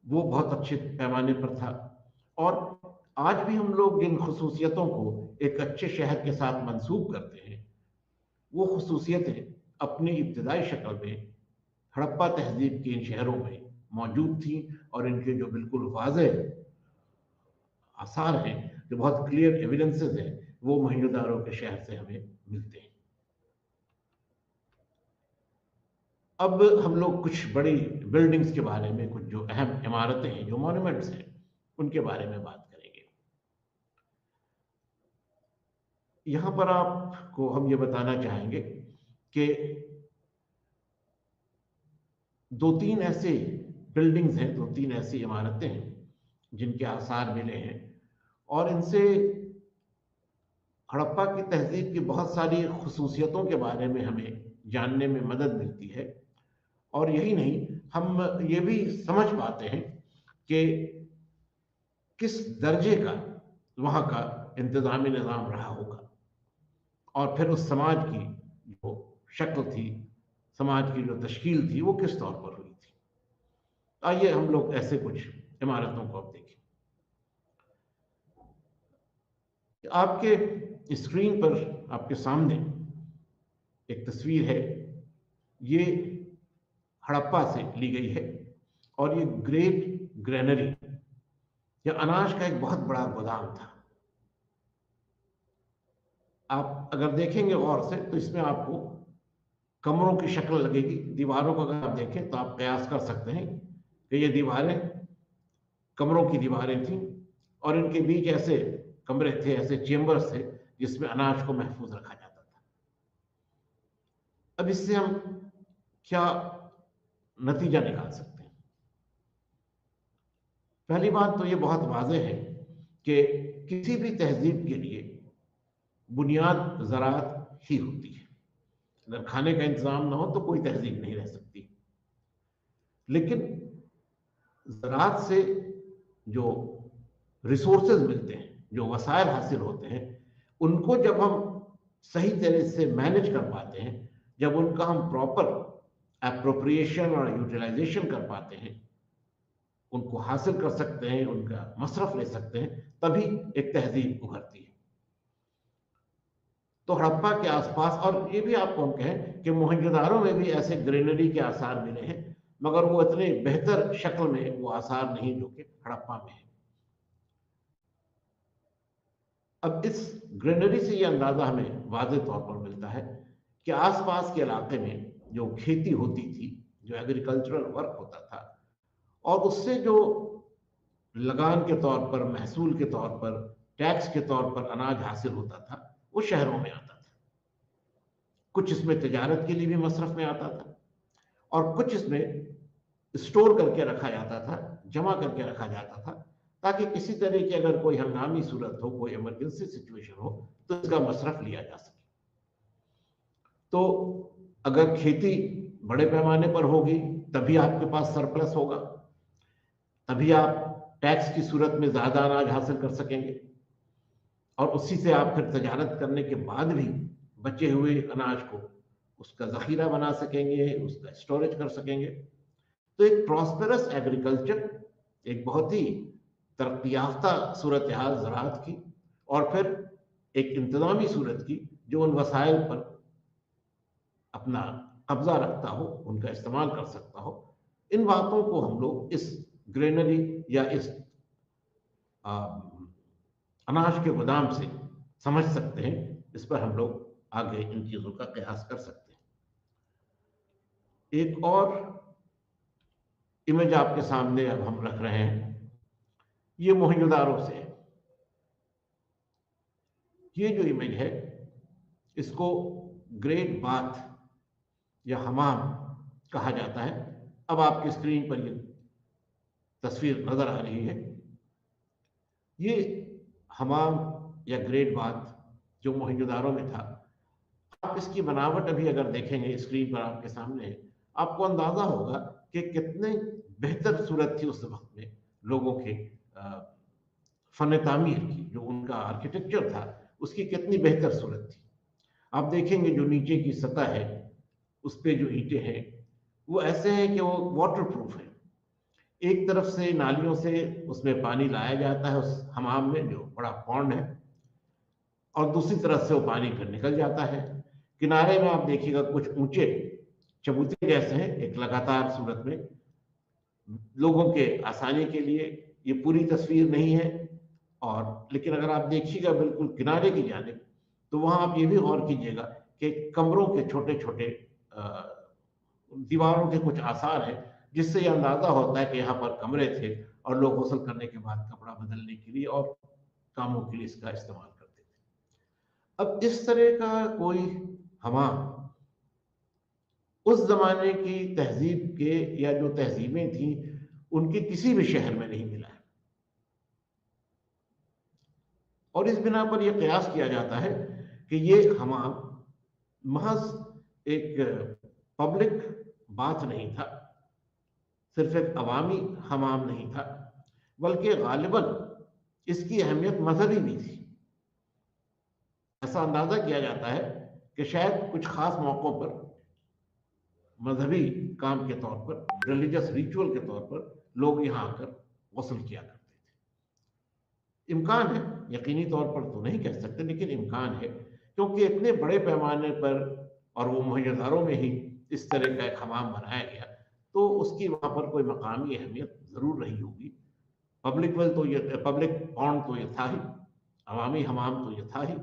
वो बहुत अच्छे पैमाने पर था। और आज भी हम लोग जिन खसूसियतों को एक अच्छे शहर के साथ मंसूब करते हैं, वो खसूसियतें अपनी इब्तदाई शक्ल में हड़प्पा तहजीब के इन शहरों में मौजूद थी, और इनके जो बिल्कुल वाज़ेह आसार हैं, जो बहुत क्लियर एविडेंसेस हैं, वो मोहनजोदारो के शहर से हमें मिलते हैं। अब हम लोग कुछ बड़ी बिल्डिंग्स के बारे में, कुछ जो अहम इमारतें हैं, जो मॉन्यूमेंट्स हैं, उनके बारे में बात करेंगे। यहां पर आपको हम ये बताना चाहेंगे कि दो तीन ऐसे बिल्डिंग्स हैं, दो तीन ऐसी इमारतें हैं जिनके आसार मिले हैं, और इनसे हड़प्पा की तहजीब की बहुत सारी खसूसियतों के बारे में हमें जानने में मदद मिलती है। और यही नहीं, हम ये भी समझ पाते हैं कि किस दर्जे का वहाँ का इंतज़ामी निज़ाम रहा होगा, और फिर उस समाज की जो शक्ल थी, समाज की जो तश्कील थी, वो किस तौर पर हुई थी। आइए हम लोग ऐसे कुछ इमारतों को अब देखें। आपके स्क्रीन पर, आपके सामने एक तस्वीर है, ये हड़प्पा से ली गई है, और ये ग्रेट ग्रेनरी या अनाज का एक बहुत बड़ा गोदाम था। आप अगर देखेंगे गौर से तो इसमें आपको कमरों की शक्ल लगेगी। दीवारों को अगर आप देखें तो आप कयास कर सकते हैं कि ये दीवारें कमरों की दीवारें थीं, और इनके बीच ऐसे कमरे थे, ऐसे चेम्बर्स थे जिसमें अनाज को महफूज रखा जाता था। अब इससे हम क्या नतीजा निकाल सकते हैं? पहली बात तो ये बहुत वाज़ेह है कि किसी भी तहजीब के लिए बुनियाद ज़राअत ही होती है। अगर खाने का इंतजाम ना हो तो कोई तहजीब नहीं रह सकती। लेकिन ज़राअत से जो रिसोर्सेज मिलते हैं, जो वसाइल हासिल होते हैं, उनको जब हम सही तरह से मैनेज कर पाते हैं, जब उनका हम प्रॉपर एप्रोप्रिएशन और यूटिलाइजेशन कर पाते हैं, उनको हासिल कर सकते हैं, उनका मसरफ ले सकते हैं, तभी एक तहजीब उभरती है। तो हड़प्पा के आसपास, और ये भी आपको हम कहें कि मोहनजोदारो में भी ऐसे ग्रेनरी के आसार मिले हैं, मगर वो इतने बेहतर शक्ल में वो आसार नहीं जो कि हड़प्पा में है। अब इस ग्रेनरी से ये अंदाजा हमें वाज़ेह तौर पर मिलता है कि आसपास के इलाके में जो खेती होती थी, जो एग्रीकल्चरल वर्क होता था, और उससे जो लगान के तौर पर, महसूल के तौर पर, टैक्स के तौर पर अनाज हासिल होता था, वो शहरों में आता था। कुछ इसमें तिजारत के लिए भी मसरफ में आता था, और कुछ इसमें स्टोर करके रखा जाता था, जमा करके रखा जाता था, ताकि किसी तरह की अगर कोई हंगामी सूरत हो, कोई इमरजेंसी सिचुएशन हो, तो इसका मसरफ लिया जा सके। तो अगर खेती बड़े पैमाने पर होगी, तभी आपके पास सरप्लस होगा, तभी आप टैक्स की सूरत में ज्यादा अनाज हासिल कर सकेंगे, और उसी से आप फिर तजारत करने के बाद भी बचे हुए अनाज को उसका जखीरा बना सकेंगे, उसका स्टोरेज कर सकेंगे। तो एक प्रॉस्पेरस एग्रीकल्चर, एक बहुत ही तरक्की याफ्ता सूरत हाल ज़राअत की, और फिर एक इंतज़ामी सूरत की जो उन वसाइल पर अपना कब्जा रखता हो, उनका इस्तेमाल कर सकता हो। इन बातों को हम लोग इस ग्रेनरी या इस अनाज के गोदाम से समझ सकते हैं। इस पर हम लोग आगे इन चीज़ों का कयास कर सकते हैं। एक और इमेज आपके सामने अब हम रख रहे हैं, ये मोहनजोदारो से है। ये जो इमेज है, इसको ग्रेट बाथ या हमाम कहा जाता है। अब आपकी स्क्रीन पर ये तस्वीर नजर आ रही है। ये हमाम या ग्रेट बाथ जो मोहनजोदारो में था, आप इसकी बनावट अभी अगर देखेंगे, स्क्रीन पर आपके सामने है, आपको अंदाजा होगा कि कितने बेहतर सूरत थी उस वक्त में लोगों के फन तामीर की, जो उनका आर्किटेक्चर था उसकी कितनी बेहतर सूरत थी। आप देखेंगे जो नीचे की सतह है, उस पे जो ईंटें हैं वो ऐसे हैं कि वो वाटर प्रूफ है। एक तरफ से नालियों से उसमें पानी लाया जाता है उस हमाम में, जो बड़ा पॉन्ड है, और दूसरी तरफ से वो पानी फिर निकल जाता है। किनारे में आप देखिएगा कुछ ऊंचे चबूतरे जैसे हैं, एक लगातार सूरत में। लोगों के आसानी के लिए ये पूरी तस्वीर नहीं है, और लेकिन अगर आप देखिएगा बिल्कुल किनारे की जानिब, तो वहां आप ये भी गौर कीजिएगा कि कमरों के छोटे छोटे दीवारों के कुछ आसार हैं, जिससे यह अंदाजा होता है कि यहाँ पर कमरे थे और लोग गुस्ल करने के बाद कपड़ा बदलने के लिए और कामों के लिए इसका इस्तेमाल करते थे। अब इस तरह का कोई हमाम उस जमाने की तहजीब के, या जो तहजीबें थी उनके, किसी भी शहर में नहीं मिला है। और इस बिना पर यह कयास किया जाता है कि ये हमाम महज एक पब्लिक बात नहीं था, सिर्फ एक अवामी हमाम नहीं था, बल्कि गालिबन इसकी अहमियत मजहबी भी थी। ऐसा अंदाजा किया जाता है कि शायद कुछ खास मौकों पर, मजहबी काम के तौर पर, रिलीजियस रिचुअल के तौर पर लोग यहाँ आकर गस्ल किया करते थे। इम्कान है, यकीनी तौर पर तो नहीं कह सकते, लेकिन इम्कान है, क्योंकि इतने बड़े पैमाने पर, और वो मोहनजोदारो में ही इस तरह का एक हमाम बनाया गया, तो उसकी वहां पर कोई मकामी अहमियत जरूर रही होगी। पब्लिक वेल तो ये, पब्लिक पॉन्ड तो ये था ही, अवामी हमाम तो ये था ही,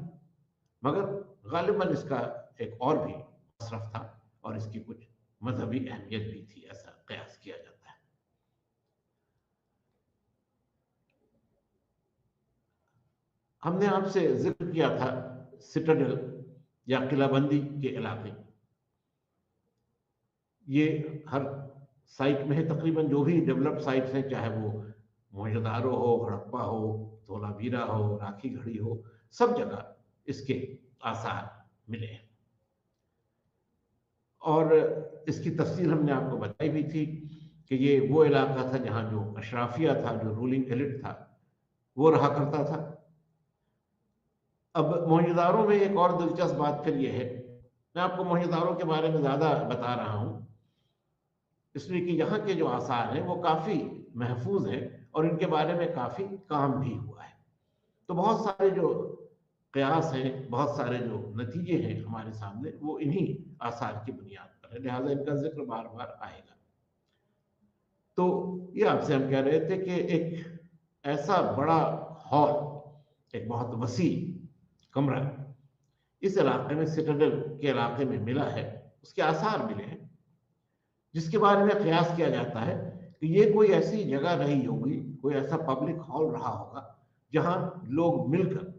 मगर गालिबन इसका एक और भी मसरफ था, और इसकी कुछ मजहबी अहमियत भी थी, ऐसा कयास किया जाता है। हमने आपसे जिक्र किया था सिटाडेल या किलाबंदी के इलाके, ये हर साइट में है तकरीबन, जो भी डेवलप्ड साइट्स हैं, चाहे वो मोहनजोदारो हो, हड़प्पा हो, धोलावीरा हो, राखी घड़ी हो, सब जगह इसके आसार मिले हैं। और इसकी तफसील हमने आपको बताई भी थी कि ये वो इलाका था जहाँ जो अशराफिया था, जो रूलिंग एलिट था, वो रहा करता था। अब मोहनजोदारो में एक और दिलचस्प बात फिर ये है, मैं आपको मोहनजोदारो के बारे में ज़्यादा बता रहा हूँ इसलिए कि यहाँ के जो आसार हैं वो काफ़ी महफूज हैं और इनके बारे में काफ़ी काम भी हुआ है। तो बहुत सारे जो कयास हैं, बहुत सारे जो नतीजे हैं हमारे सामने, वो इन्हीं आसार की बुनियाद पर है, लिहाजा इनका जिक्र बार बार आएगा। तो ये आपसे हम कह रहे थे कि एक ऐसा बड़ा हॉल, एक बहुत वसी कमरा इस इलाके में, सिटाडेल के इलाके में मिला है, उसके आसार मिले हैं, जिसके बारे में कयास किया जाता है कि ये कोई ऐसी जगह रही होगी, कोई ऐसा पब्लिक हॉल रहा होगा जहां लोग मिलकर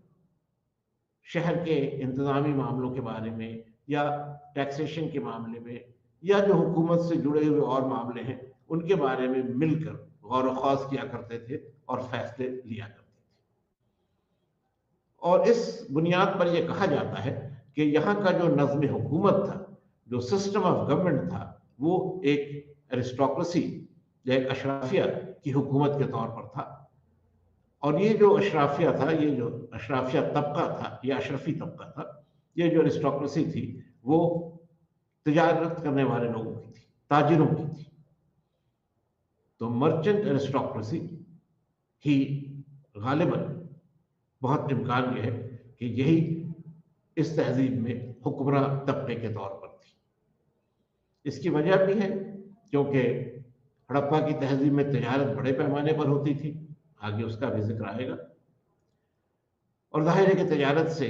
शहर के इंतजामी मामलों के बारे में या टैक्सेशन के मामले में या जो हुकूमत से जुड़े हुए और मामले हैं उनके बारे में मिलकर गौर ख्वास किया करते थे और फैसले लिया करते थे। और इस बुनियाद पर यह कहा जाता है कि यहाँ का जो नज़्म हुकूमत था, जो सिस्टम ऑफ गवर्नमेंट था, वो एक एरिस्टोक्रेसी या एक अशराफिया की हुकूमत के तौर पर था। और ये जो अशराफिया था, ये जो अशराफिया तबका था, या अशरफी तबका था, ये जो एरिस्टोक्रेसी थी, वो तिजारत करने वाले लोगों की थी, ताजिरों की थी। तो मर्चेंट एरिस्टोक्रेसी ही गालिबन बहुत इम्कान यह है कि यही इस तहजीब में हुक्मरां तबके के तौर पर थी। इसकी वजह भी है क्योंकि हड़प्पा की तहजीब में तिजारत बड़े पैमाने पर होती थी, आगे उसका भी जिक्र आएगा। और जाहिर है कि तिजारत से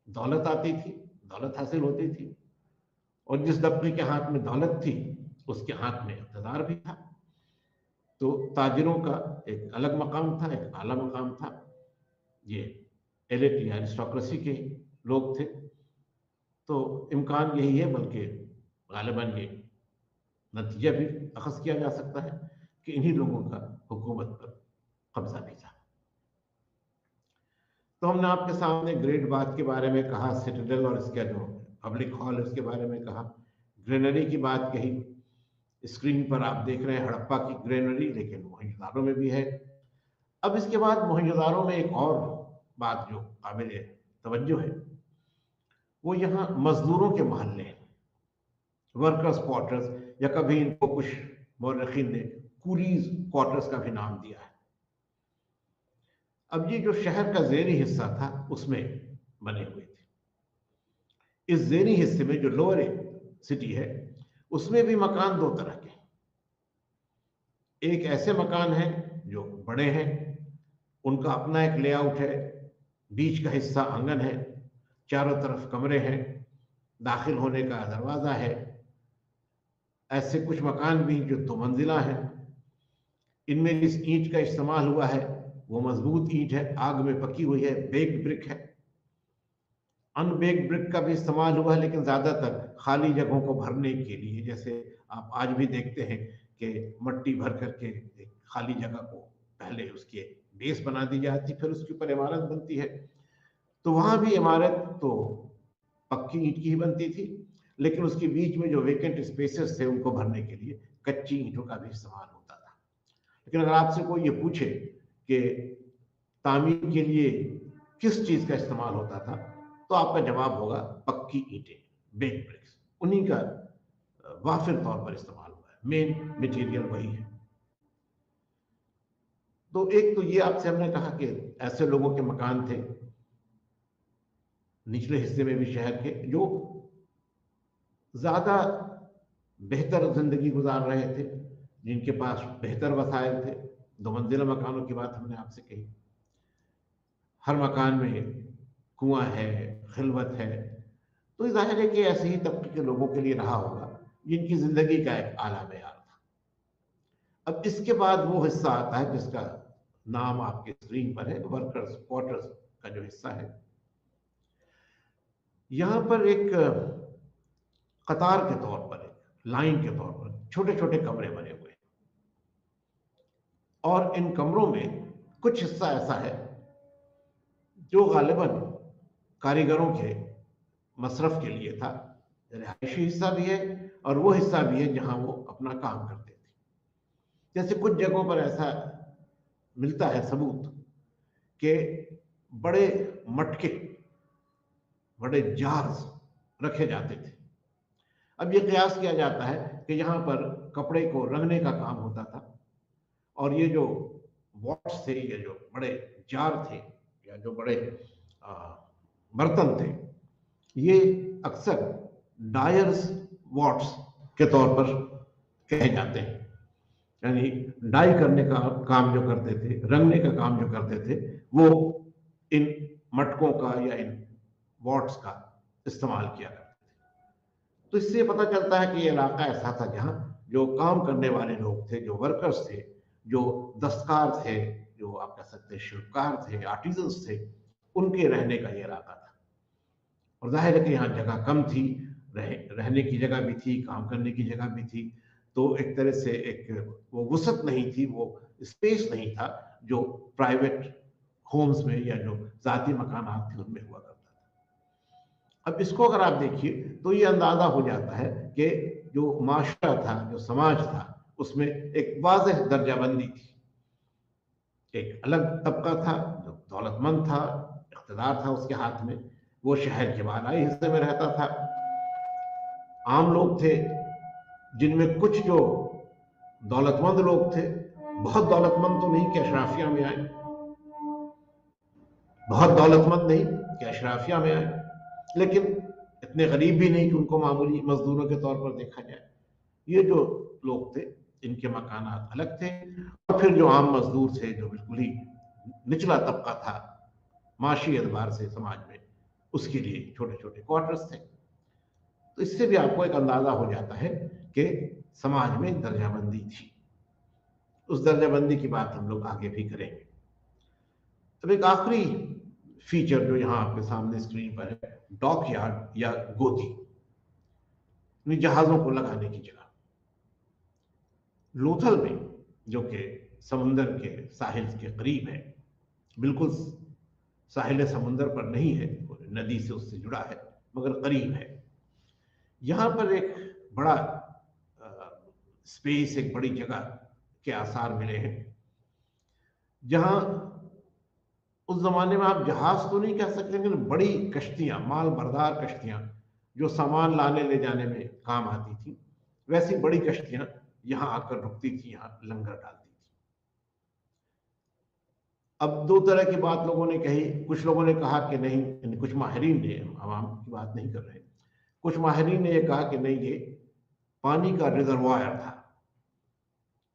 दौलत आती थी, दौलत हासिल होती थी, और जिस तबके के हाथ में दौलत थी उसके हाथ में इक़्तिदार भी था। तो ताजिरों का एक अलग मकाम था, एक आला मकाम था, ये एलिट या एरिस्टोक्रेसी के लोग थे। तो इम्कान यही है, बल्कि गालिबन ये नतीजा भी अखज़ किया जा सकता है कि इन्हीं लोगों का हुकूमत पर कब्जा भी था। तो हमने आपके सामने ग्रेट बाथ के बारे में कहा, सिटाडेल और इसका जो पब्लिक हॉल है उसके बारे में कहा, ग्रेनरी की बात कही। स्क्रीन पर आप देख रहे हैं हड़प्पा की ग्रेनरी, लेकिन मोहनजोदारो में भी है। अब इसके बाद मोहनजोदारो में एक और बात जो काबिल तवज्जो है, वो यहाँ मजदूरों के मोहल्ले हैं, वर्कर्स क्वार्टर्स, या कभी इनको कुछ मौरखीन ने कूलीज क्वार्टर्स का भी नाम दिया है। अब ये जो शहर का ज़ेरी हिस्सा था उसमें बने हुए थे। इस ज़ेरी हिस्से में जो लोअर सिटी है उसमें भी मकान दो तरह के, एक ऐसे मकान हैं जो बड़े हैं, उनका अपना एक लेआउट है, बीच का हिस्सा आंगन है, चारों तरफ कमरे हैं, दाखिल होने का दरवाज़ा है। ऐसे कुछ मकान भी जो दो मंजिला हैं, इनमें जिस ईंट का इस्तेमाल हुआ है वो मजबूत ईंट है, आग में पकी हुई है, बेक्ड ब्रिक है। अनबेक्ड ब्रिक का भी इस्तेमाल हुआ है, लेकिन ज़्यादातर खाली जगहों को भरने के लिए, जैसे आप आज भी देखते हैं कि मट्टी भर करके एक खाली जगह को पहले उसके बेस बना दी जाती, फिर उसके ऊपर इमारत बनती है। तो वहाँ भी इमारत तो पक्की ईंट की ही बनती थी, लेकिन उसके बीच में जो वेकेंट स्पेसेस थे उनको भरने के लिए कच्ची ईंटों का भी इस्तेमाल होता था। लेकिन अगर आपसे कोई ये पूछे कि तामीर के लिए किस चीज़ का इस्तेमाल होता था, तो आपका जवाब होगा पक्की ईंटें, बेक ब्रिक्स, उन्हीं का वाफिर तौर पर इस्तेमाल हुआ है, मेन मटेरियल वही है। तो एक तो ये आपसे हमने कहा कि ऐसे लोगों के मकान थे निचले हिस्से में भी शहर के, जो ज्यादा बेहतर जिंदगी गुजार रहे थे, जिनके पास बेहतर वसाइल थे। दो मंजिला मकानों की बात हमने आपसे कही, हर मकान में कुआं है, खिलवत है। तो जाहिर है कि ऐसे ही तबके के लोगों के लिए रहा होगा जिनकी जिंदगी का एक आला मेयार था। अब इसके बाद वो हिस्सा आता है जिसका नाम आपके स्क्रीन पर है, वर्कर्स क्वार्टर्स का जो हिस्सा है। यहां पर एक कतार के तौर पर, एक लाइन के तौर पर छोटे छोटे कमरे बने हुए हैं, और इन कमरों में कुछ हिस्सा ऐसा है जो गालिबन कारीगरों के मसरफ के लिए था। रिहायशी हिस्सा भी है और वो हिस्सा भी है जहां वो अपना काम करते थे। जैसे कुछ जगहों पर ऐसा मिलता है सबूत कि बड़े मटके बड़े जार्स रखे जाते थे। अब ये कयास किया जाता है कि यहाँ पर कपड़े को रंगने का काम होता था, और ये जो वॉट्स थे, ये जो बड़े जार थे या जो बड़े आ, बर्तन थे, ये अक्सर डायर्स वॉट्स के तौर पर कहे जाते हैं। यानी डाई करने का काम जो करते थे, रंगने का काम जो करते थे, वो इन मटकों का या इन वॉट्स का इस्तेमाल किया करते थे। तो इससे पता चलता है कि ये इलाका ऐसा था जहाँ जो काम करने वाले लोग थे, जो वर्कर्स थे, जो दस्तकार थे, जो आप कह सकते हैं शिल्पकार थे, आर्टिजन्स थे, उनके रहने का ये इलाका था। और जाहिर है कि यहाँ जगह कम थी, रहने की जगह भी थी, काम करने की जगह भी थी, तो एक तरह से एक वो वसत नहीं थी, वो स्पेस नहीं था जो प्राइवेट होम्स में या जो जाती मकानात थे उनमें हुआ करता था। अब इसको अगर आप देखिए तो ये अंदाजा हो जाता है कि जो माशरा था, जो समाज था, उसमें एक वाज़ेह दर्जाबंदी थी। एक अलग तबका था जो दौलतमंद था, इक़्तिदार था उसके हाथ में, वो शहर के बालाई हिस्से में रहता था। आम लोग थे जिनमें कुछ जो दौलतमंद लोग थे, बहुत दौलतमंद तो नहीं कि अशराफिया में आए, बहुत दौलतमंद नहीं कि अशराफिया में आए, लेकिन इतने गरीब भी नहीं कि उनको मामूली मजदूरों के तौर पर देखा जाए। ये जो लोग थे, इनके मकानात अलग थे। और फिर जो आम मजदूर थे, जो बिल्कुल ही निचला तबका था माशी एतबार से समाज में, उसके लिए छोटे छोटे क्वार्टर्स थे। तो इससे भी आपको एक अंदाजा हो जाता है कि समाज में दर्जाबंदी थी। उस दर्जाबंदी की बात हम लोग आगे भी करेंगे। अब एक आखिरी फीचर जो यहाँ आपके सामने स्क्रीन पर है, डॉक यार्ड या गोदी, जहाजों को लगाने की जगह। लोथल में, जो कि समुंदर के साहिल के करीब है, बिल्कुल साहिल समुंदर पर नहीं है, नदी से उससे जुड़ा है मगर करीब है, यहाँ पर एक बड़ा स्पेस, एक बड़ी जगह के आसार मिले हैं, जहाँ उस जमाने में आप जहाज तो नहीं कह सकते, लेकिन बड़ी कश्तियां, माल बरदार कश्तियां जो सामान लाने ले जाने में काम आती थी, वैसी बड़ी कश्तियां यहां आकर रुकती थी, यहां लंगर डालती थी। अब दो तरह की बात लोगों ने कही। कुछ लोगों ने कहा कि नहीं, कुछ माहिरीन ने, आवाम की बात नहीं कर रहे, कुछ माहिरीन ने यह कहा कि नहीं, ये पानी का रिजर्वायर था,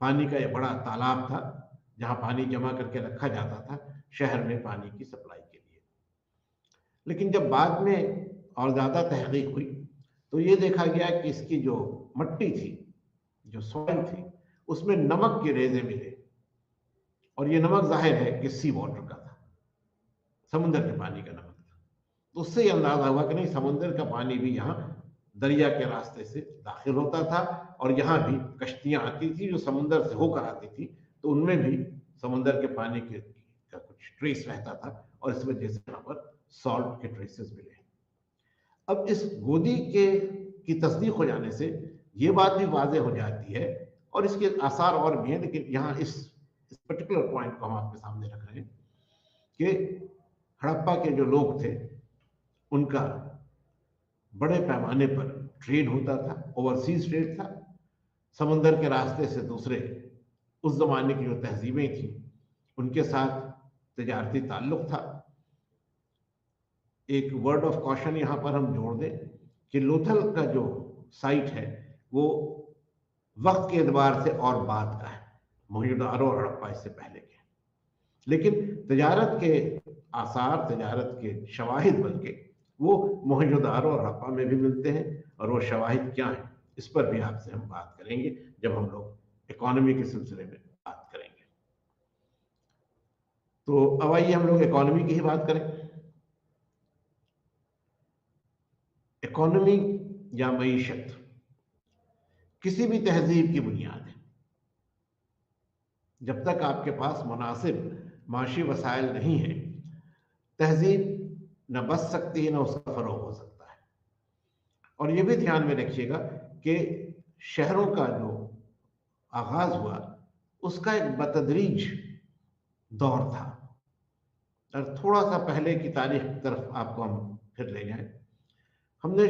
पानी का यह बड़ा तालाब था जहां पानी जमा करके रखा जाता था शहर में पानी की सप्लाई के लिए। लेकिन जब बाद में और ज़्यादा तहकीक हुई तो ये देखा गया कि इसकी जो मट्टी थी, जो सॉइल थी, उसमें नमक के रेजे मिले, और ये नमक जाहिर है कि सी वाटर का था, समुद्र के पानी का नमक था। तो उससे ये अंदाजा हुआ कि नहीं, समुद्र का पानी भी यहाँ दरिया के रास्ते से दाखिल होता था, और यहाँ भी कश्तियां आती थी जो समुद्र से होकर आती थी, तो उनमें भी समुद्र के पानी के का कुछ ट्रेस रहता था, और इस वजह से यहाँ पर सॉल्ट के ट्रेसेस मिले। अब इस गोदी के की तस्दीक हो जाने से ये बात भी वाज़ेह हो जाती है, और इसके आसार और भी हैं, लेकिन यहाँ इस पर्टिकुलर पॉइंट को हम आपके सामने रख रहे हैं कि हड़प्पा के जो लोग थे, उनका बड़े पैमाने पर ट्रेड होता था, ओवरसीज ट्रेड था, समंदर के रास्ते से दूसरे उस जमाने की जो तहजीबें थी उनके साथ तजारती ताल्लुक था। एक वर्ड ऑफ कॉशन यहाँ पर हम जोड़ दें कि लोथल का जो साइट है वो वक्त के एतबार से और बाद का है, मोहनजोदड़ो और हड़प्पा इससे पहले के, लेकिन तजारत के आसार, तजारत के शवाहिद बल्कि वो मोहनजोदड़ो और हड़प्पा में भी मिलते हैं, और वो शवाहिद क्या हैं इस पर भी आपसे हम बात करेंगे जब हम लोग इकोनॉमी के सिलसिले में बात करेंगे। तो अब आइए हम लोग इकोनॉमी की ही बात करें। इकोनॉमी या मईशत किसी भी तहजीब की बुनियाद है। जब तक आपके पास मुनासिब माशी वसाइल नहीं है, तहजीब न बच सकती है, न उसका फरोग हो सकता है। और ये भी ध्यान में रखिएगा कि शहरों का जो आगाज हुआ उसका एक बतदरीज दौर था, और थोड़ा सा पहले की तारीख की तरफ आपको हम फिर ले जाएं। हमने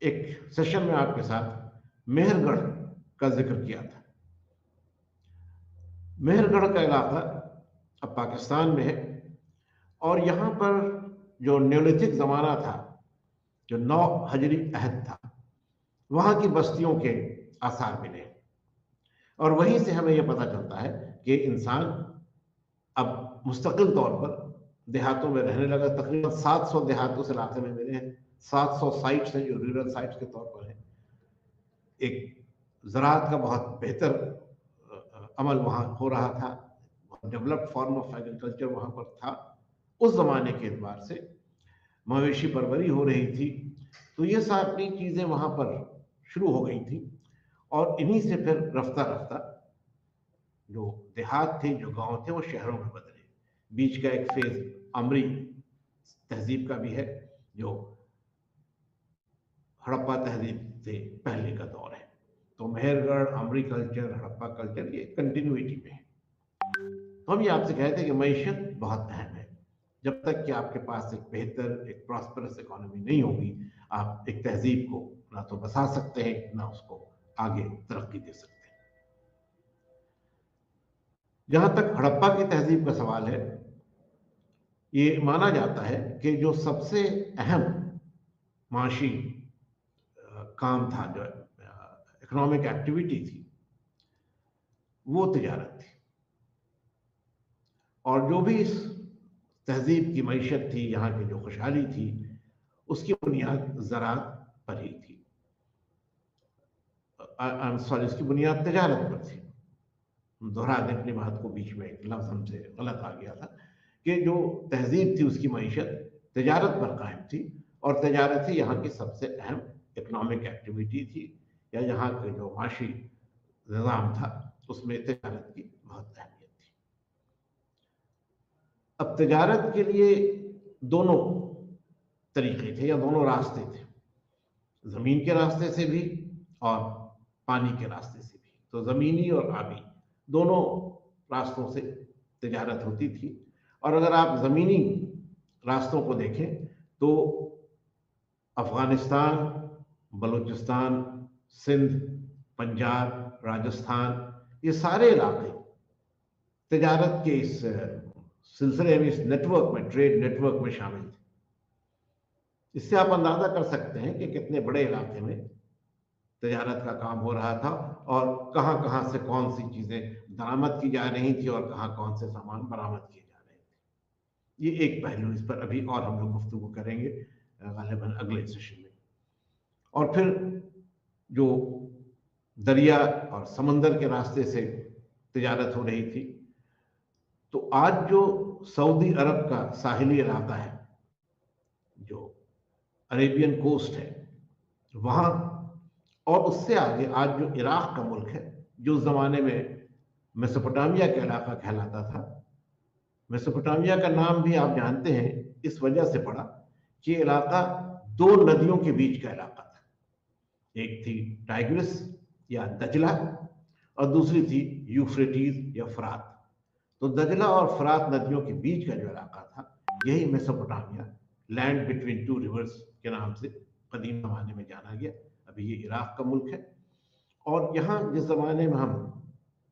एक सेशन में आपके साथ मेहरगढ़ का जिक्र किया था। मेहरगढ़ का इलाका अब पाकिस्तान में है और यहाँ पर जो न्योलिथिक ज़माना था, जो 9 हजरी अहद था, वहाँ की बस्तियों के आसार मिले और वहीं से हमें यह पता चलता है कि इंसान अब मुस्तकिल तौर पर देहातों में रहने लगा। तकरीबन 700 देहात उस इलाके में मिले हैं, 700 साइट्स हैं जो रूरल साइट्स के तौर पर हैं। एक ज़राअत का बहुत बेहतर अमल वहाँ हो रहा था, डेवलप्ड फॉर्म ऑफ एग्रीकल्चर वहाँ पर था उस ज़माने के एतबार से। मवेशी परवरी हो रही थी, तो ये सारी चीज़ें वहाँ पर शुरू हो गई थी और इन्हीं से फिर रफ्ता रफ्ता जो देहात थे, जो गांव थे, वो शहरों में बदले। बीच का एक फेज अमरी तहजीब का भी है, जो हड़प्पा तहजीब से पहले का दौर है। तो मेहरगढ़, अमरी कल्चर, हड़प्पा कल्चर, ये कंटिन्यूटी में है। तो हम ये आपसे कहते हैं कि मईशत बहुत अहम है। जब तक कि आपके पास एक बेहतर, एक प्रॉस्परस इकोनॉमी नहीं होगी, आप एक तहजीब को ना तो बसा सकते हैं, ना उसको आगे तरक्की दे सकते हैं। जहां तक हड़प्पा की तहजीब का सवाल है, ये माना जाता है कि जो सबसे अहम माशी काम था, जो इकोनॉमिक एक्टिविटी थी, वो तिजारत थी। और जो भी इस तहजीब की मईशत थी, यहाँ की जो खुशहाली थी, उसकी बुनियाद ज़राअत पर ही थी। सॉरी, उसकी बुनियाद तिजारत पर थी। दोहरा दें अपनी बात को, बीच में एक लफ्ज़ हमसे गलत आ गया था कि जो तहजीब थी उसकी मईशत तिजारत पर कायम थी और तिजारत ही यहाँ की सबसे अहम इकनॉमिक एक्टिविटी थी, या यहाँ के जो माशी निज़ाम था उसमें तिजारत की बहुत अहमियत थी। अब तिजारत के लिए दोनों तरीके थे या दोनों रास्ते थे, ज़मीन के रास्ते से भी और पानी के रास्ते से भी। तो ज़मीनी और आबी दोनों रास्तों से तिजारत होती थी। और अगर आप ज़मीनी रास्तों को देखें तो अफ़गानिस्तान, बलूचिस्तान, सिंध, पंजाब, राजस्थान, ये सारे इलाके तिजारत के इस सिलसिले में, इस नेटवर्क में, ट्रेड नेटवर्क में शामिल थे। इससे आप अंदाज़ा कर सकते हैं कि कितने बड़े इलाके में तिजारत का काम हो रहा था और कहाँ कहाँ से कौन सी चीज़ें दरामद की जा रही थी और कहाँ कौन से सामान बरामद किए जा रहे थे। ये एक पहलू, इस पर अभी और हम लोग गुफ्तगू करेंगे गालिबन अगले सेशन में। और फिर जो दरिया और समंदर के रास्ते से तिजारत हो रही थी, तो आज जो सऊदी अरब का साहिली इलाका है, जो अरेबियन कोस्ट है, वहाँ और उससे आगे आज जो इराक का मुल्क है, जो उस जमाने में मेसोपोटामिया का इलाका कहलाता था। मेसोपोटामिया का नाम भी आप जानते हैं इस वजह से पड़ा कि इलाका दो नदियों के बीच का इलाका था। एक थी टाइग्रिस या दजला और दूसरी थी यूफ्रेटीज या फरात। तो दजला और फरात नदियों के बीच का जो इलाका था, यही Mesopotamia, land between two reverse के नाम से कदीम जमाने में जाना गया। अभी ये इराक का मुल्क है। और यहाँ जिस जमाने में हम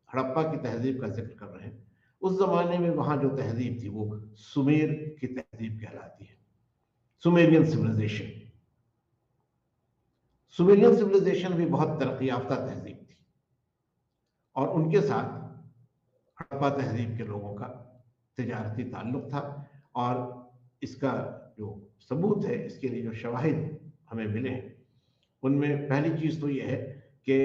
हड़प्पा की तहजीब का जिक्र कर रहे हैं, उस जमाने में वहाँ जो तहजीब थी वो सुमेर की तहजीब कहलाती है, सुमेरियन सिविलाइजेशन। सुमेरियन सिविलाइजेशन भी बहुत तरक्की याफ्ता तहजीब थी और उनके साथ हड़प्पा तहजीब के लोगों का तिजारती ताल्लुक था। और इसका जो सबूत है, इसके लिए जो शवाहिद हमें मिले हैं, उनमें पहली चीज़ तो यह है कि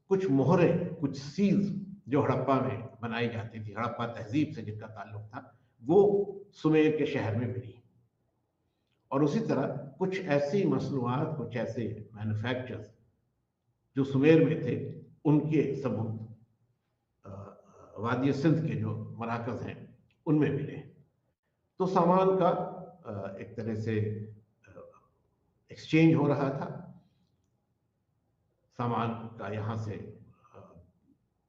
कुछ मोहरें, कुछ सील्स जो हड़प्पा में बनाई जाती थी, हड़प्पा तहजीब से जिनका ताल्लुक था, वो सुमेर के शहर में मिली। और उसी तरह कुछ ऐसी मसनूआत, कुछ ऐसे मैन्युफैक्चर्स जो सुमेर में थे, उनके सबूत वादी सिंध के जो मराकज़ हैं उनमें मिले। तो सामान का एक तरह से एक्सचेंज हो रहा था। सामान का यहाँ से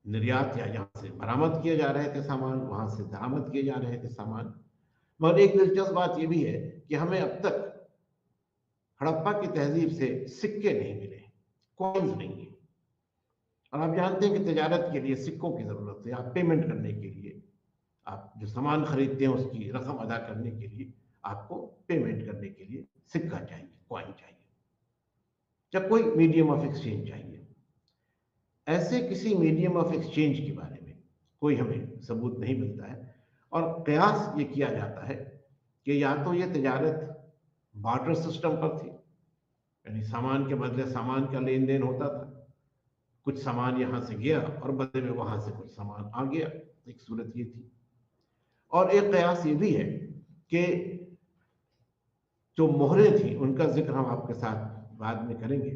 निर्यात या यहाँ से बरामद किए जा रहे थे सामान, वहाँ से दरामद किए जा रहे थे सामान। मगर एक दिलचस्प बात यह भी है कि हमें अब तक हड़प्पा की तहजीब से सिक्के नहीं मिले, कॉइन्स नहीं है। और आप जानते हैं कि तजारत के लिए सिक्कों की जरूरत है। आप पेमेंट करने के लिए, आप जो सामान खरीदते हैं उसकी रकम अदा करने के लिए आपको पेमेंट करने के लिए सिक्का चाहिए, कॉइन चाहिए, या कोई मीडियम ऑफ एक्सचेंज चाहिए। ऐसे किसी मीडियम ऑफ एक्सचेंज के बारे में कोई हमें सबूत नहीं मिलता है। और कयास ये किया जाता है कि या तो ये तजारत बार्टर सिस्टम पर थी, यानी सामान के बदले सामान का लेन देन होता था, कुछ सामान यहां से गया और बदले में वहां से कुछ सामान आ गया, एक सूरत ये थी। और एक कयास ये भी है कि जो मोहरें थी उनका जिक्र हम आपके साथ बाद में करेंगे।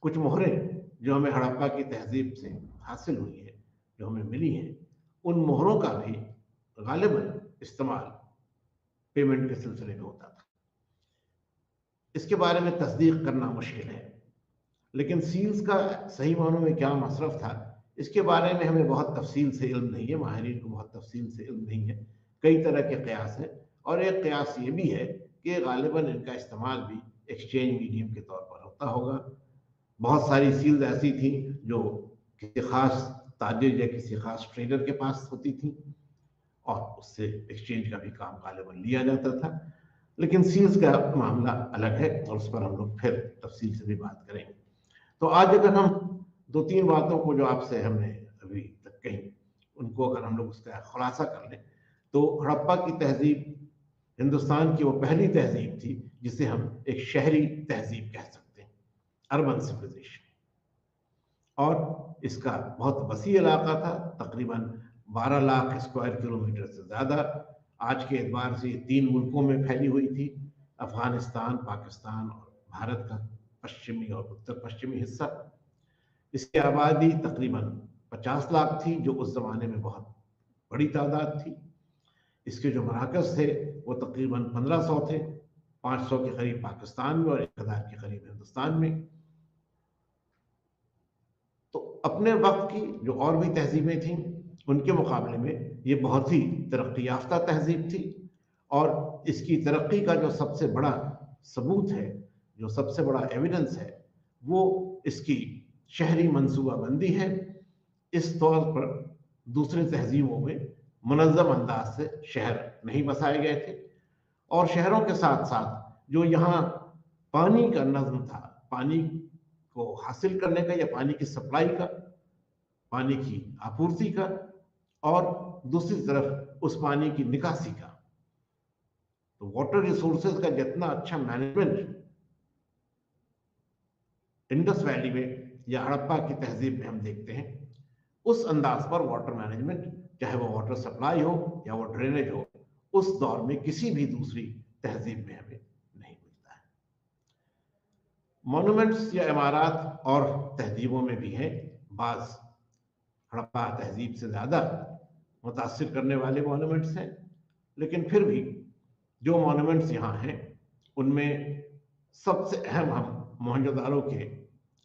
कुछ मोहरें जो हमें हड़प्पा की तहजीब से हासिल हुई है, जो हमें मिली हैं, उन मोहरों का भी गालिबन इस्तेमाल पेमेंट के सिलसिले में होता था। इसके बारे में तस्दीक करना मुश्किल है, लेकिन सील्स का सही मानों में क्या मसरफ था इसके बारे में हमें बहुत तफसील से इल्म नहीं है, माहिरीन को बहुत तफसील से इल्म नहीं है। कई तरह के कयास हैं, और एक कयास ये भी है कि गालिबन इनका इस्तेमाल भी एक्सचेंज मीडियम के तौर पर होता होगा। बहुत सारी सील्स ऐसी थी जो किसी खास ताजिर या किसी खास ट्रेडर के पास होती थी और उससे एक्सचेंज का भी काम गालिबन लिया जाता था। लेकिन सील्स का मामला अलग है और उस पर हम लोग फिर तफसील से भी बात करेंगे। तो आज अगर हम दो तीन बातों को जो आपसे हमने अभी तक कही उनको अगर हम लोग उसका खुलासा कर लें, तो हड़प्पा की तहजीब हिंदुस्तान की वो पहली तहजीब थी जिसे हम एक शहरी तहजीब कह सकते हैं, अर्बन सिविलाइजेशन। और इसका बहुत वसी इलाका था, तकरीबन 12 लाख स्क्वायर किलोमीटर से ज़्यादा। आज के एतबार से ये 3 मुल्कों में फैली हुई थी, अफगानिस्तान, पाकिस्तान और भारत का पश्चिमी और उत्तर पश्चिमी हिस्सा। इसकी आबादी तकरीबन 50 लाख थी, जो उस ज़माने में बहुत बड़ी तादाद थी। इसके जो मराकज़ थे वो तकरीबन 1500 थे, 500 के करीब पाकिस्तान में और 1000 के करीब हिंदुस्तान में। तो अपने वक्त की जो और भी तहजीबें थीं उनके मुकाबले में ये बहुत ही तरक्की याफ्ता तहजीब थी। और इसकी तरक्की का जो सबसे बड़ा सबूत है, जो सबसे बड़ा एविडेंस है, वो इसकी शहरी मनसूबाबंदी है। इस तौर पर दूसरे तहजीबों में मुनज़्ज़म अंदाज से शहर नहीं बसाए गए थे, और शहरों के साथ साथ जो यहाँ पानी का नज़्म था, पानी को हासिल करने का या पानी की सप्लाई का, पानी की आपूर्ति का, और दूसरी तरफ उस पानी की निकासी का, तो वाटर रिसोर्सेज का जितना अच्छा मैनेजमेंट इंडस वैली में या हड़प्पा की तहजीब में हम देखते हैं, उस अंदाज पर वाटर मैनेजमेंट, चाहे वो वाटर सप्लाई हो या वो ड्रेनेज हो, उस दौर में किसी भी दूसरी तहजीब में हमें नहीं मिलता है। मॉन्यूमेंट्स या इमारत और तहजीबों में भी हैं, बाज हड़प्पा तहजीब से ज़्यादा मुतासिर करने वाले मॉन्यूमेंट्स हैं, लेकिन फिर भी जो मॉन्यूमेंट्स यहाँ हैं उनमें सबसे अहम हम मोहनजोदारो के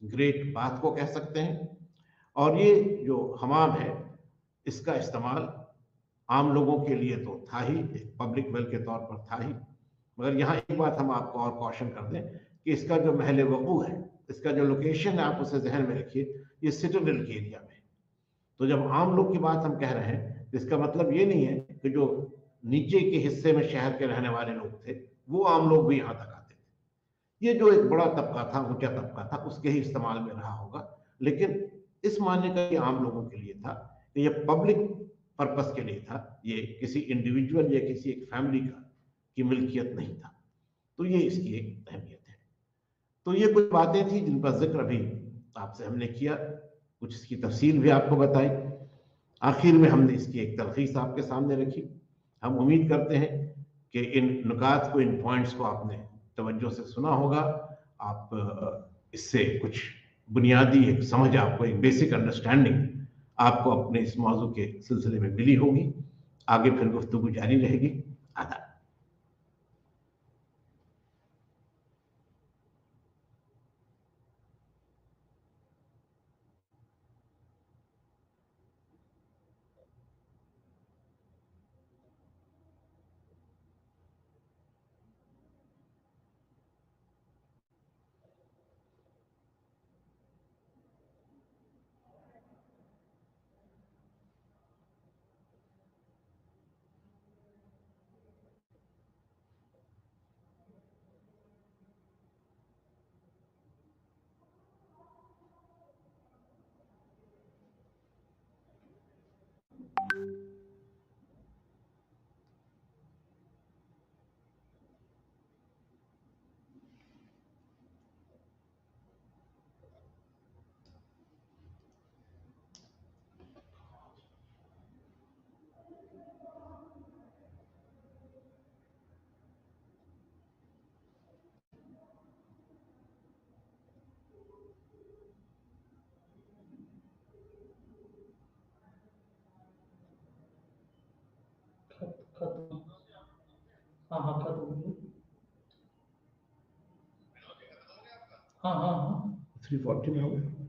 ग्रेट बाथ को कह सकते हैं। और ये जो हमाम है इसका इस्तेमाल आम लोगों के लिए तो था ही, एक पब्लिक वेल के तौर पर था ही, मगर यहाँ एक बात हम आपको और कॉशन कर दें कि इसका जो महल वकू है, इसका जो लोकेशन है, आप उसे जहन में रखिए, ये सिटाडेल के एरिया में। तो जब आम लोग की बात हम कह रहे हैं तो इसका मतलब ये नहीं है कि जो नीचे के हिस्से में शहर के रहने वाले लोग थे वो आम लोग भी यहाँ तक आते थे। ये जो एक बड़ा तबका था, ऊंचा तबका था, उसके ही इस्तेमाल में रहा होगा, लेकिन इस मानने का ये आम लोगों के लिए था कि ये पब्लिक पर्पस के लिए था, ये किसी इंडिविजुअल या किसी एक फैमिली का की मिल्कियत नहीं था। तो ये इसकी एक अहमियत है। तो ये कुछ बातें थी जिनका जिक्र अभी आपसे हमने किया, कुछ इसकी तफसील भी आपको बताई, आखिर में हमने इसकी एक तलखीस आपके सामने रखी। हम उम्मीद करते हैं कि इन नुकात को, इन पॉइंट्स को आपने तवज्जो से सुना होगा। आप इससे कुछ बुनियादी एक समझ, आपको एक बेसिक अंडरस्टैंडिंग आपको अपने इस मौजू के सिलसिले में मिली होगी। आगे फिर गुफ्तगू जारी रहेगी। आदाब। हाँ हाँ कर दो। हाँ हाँ हाँ 340 में हो गया।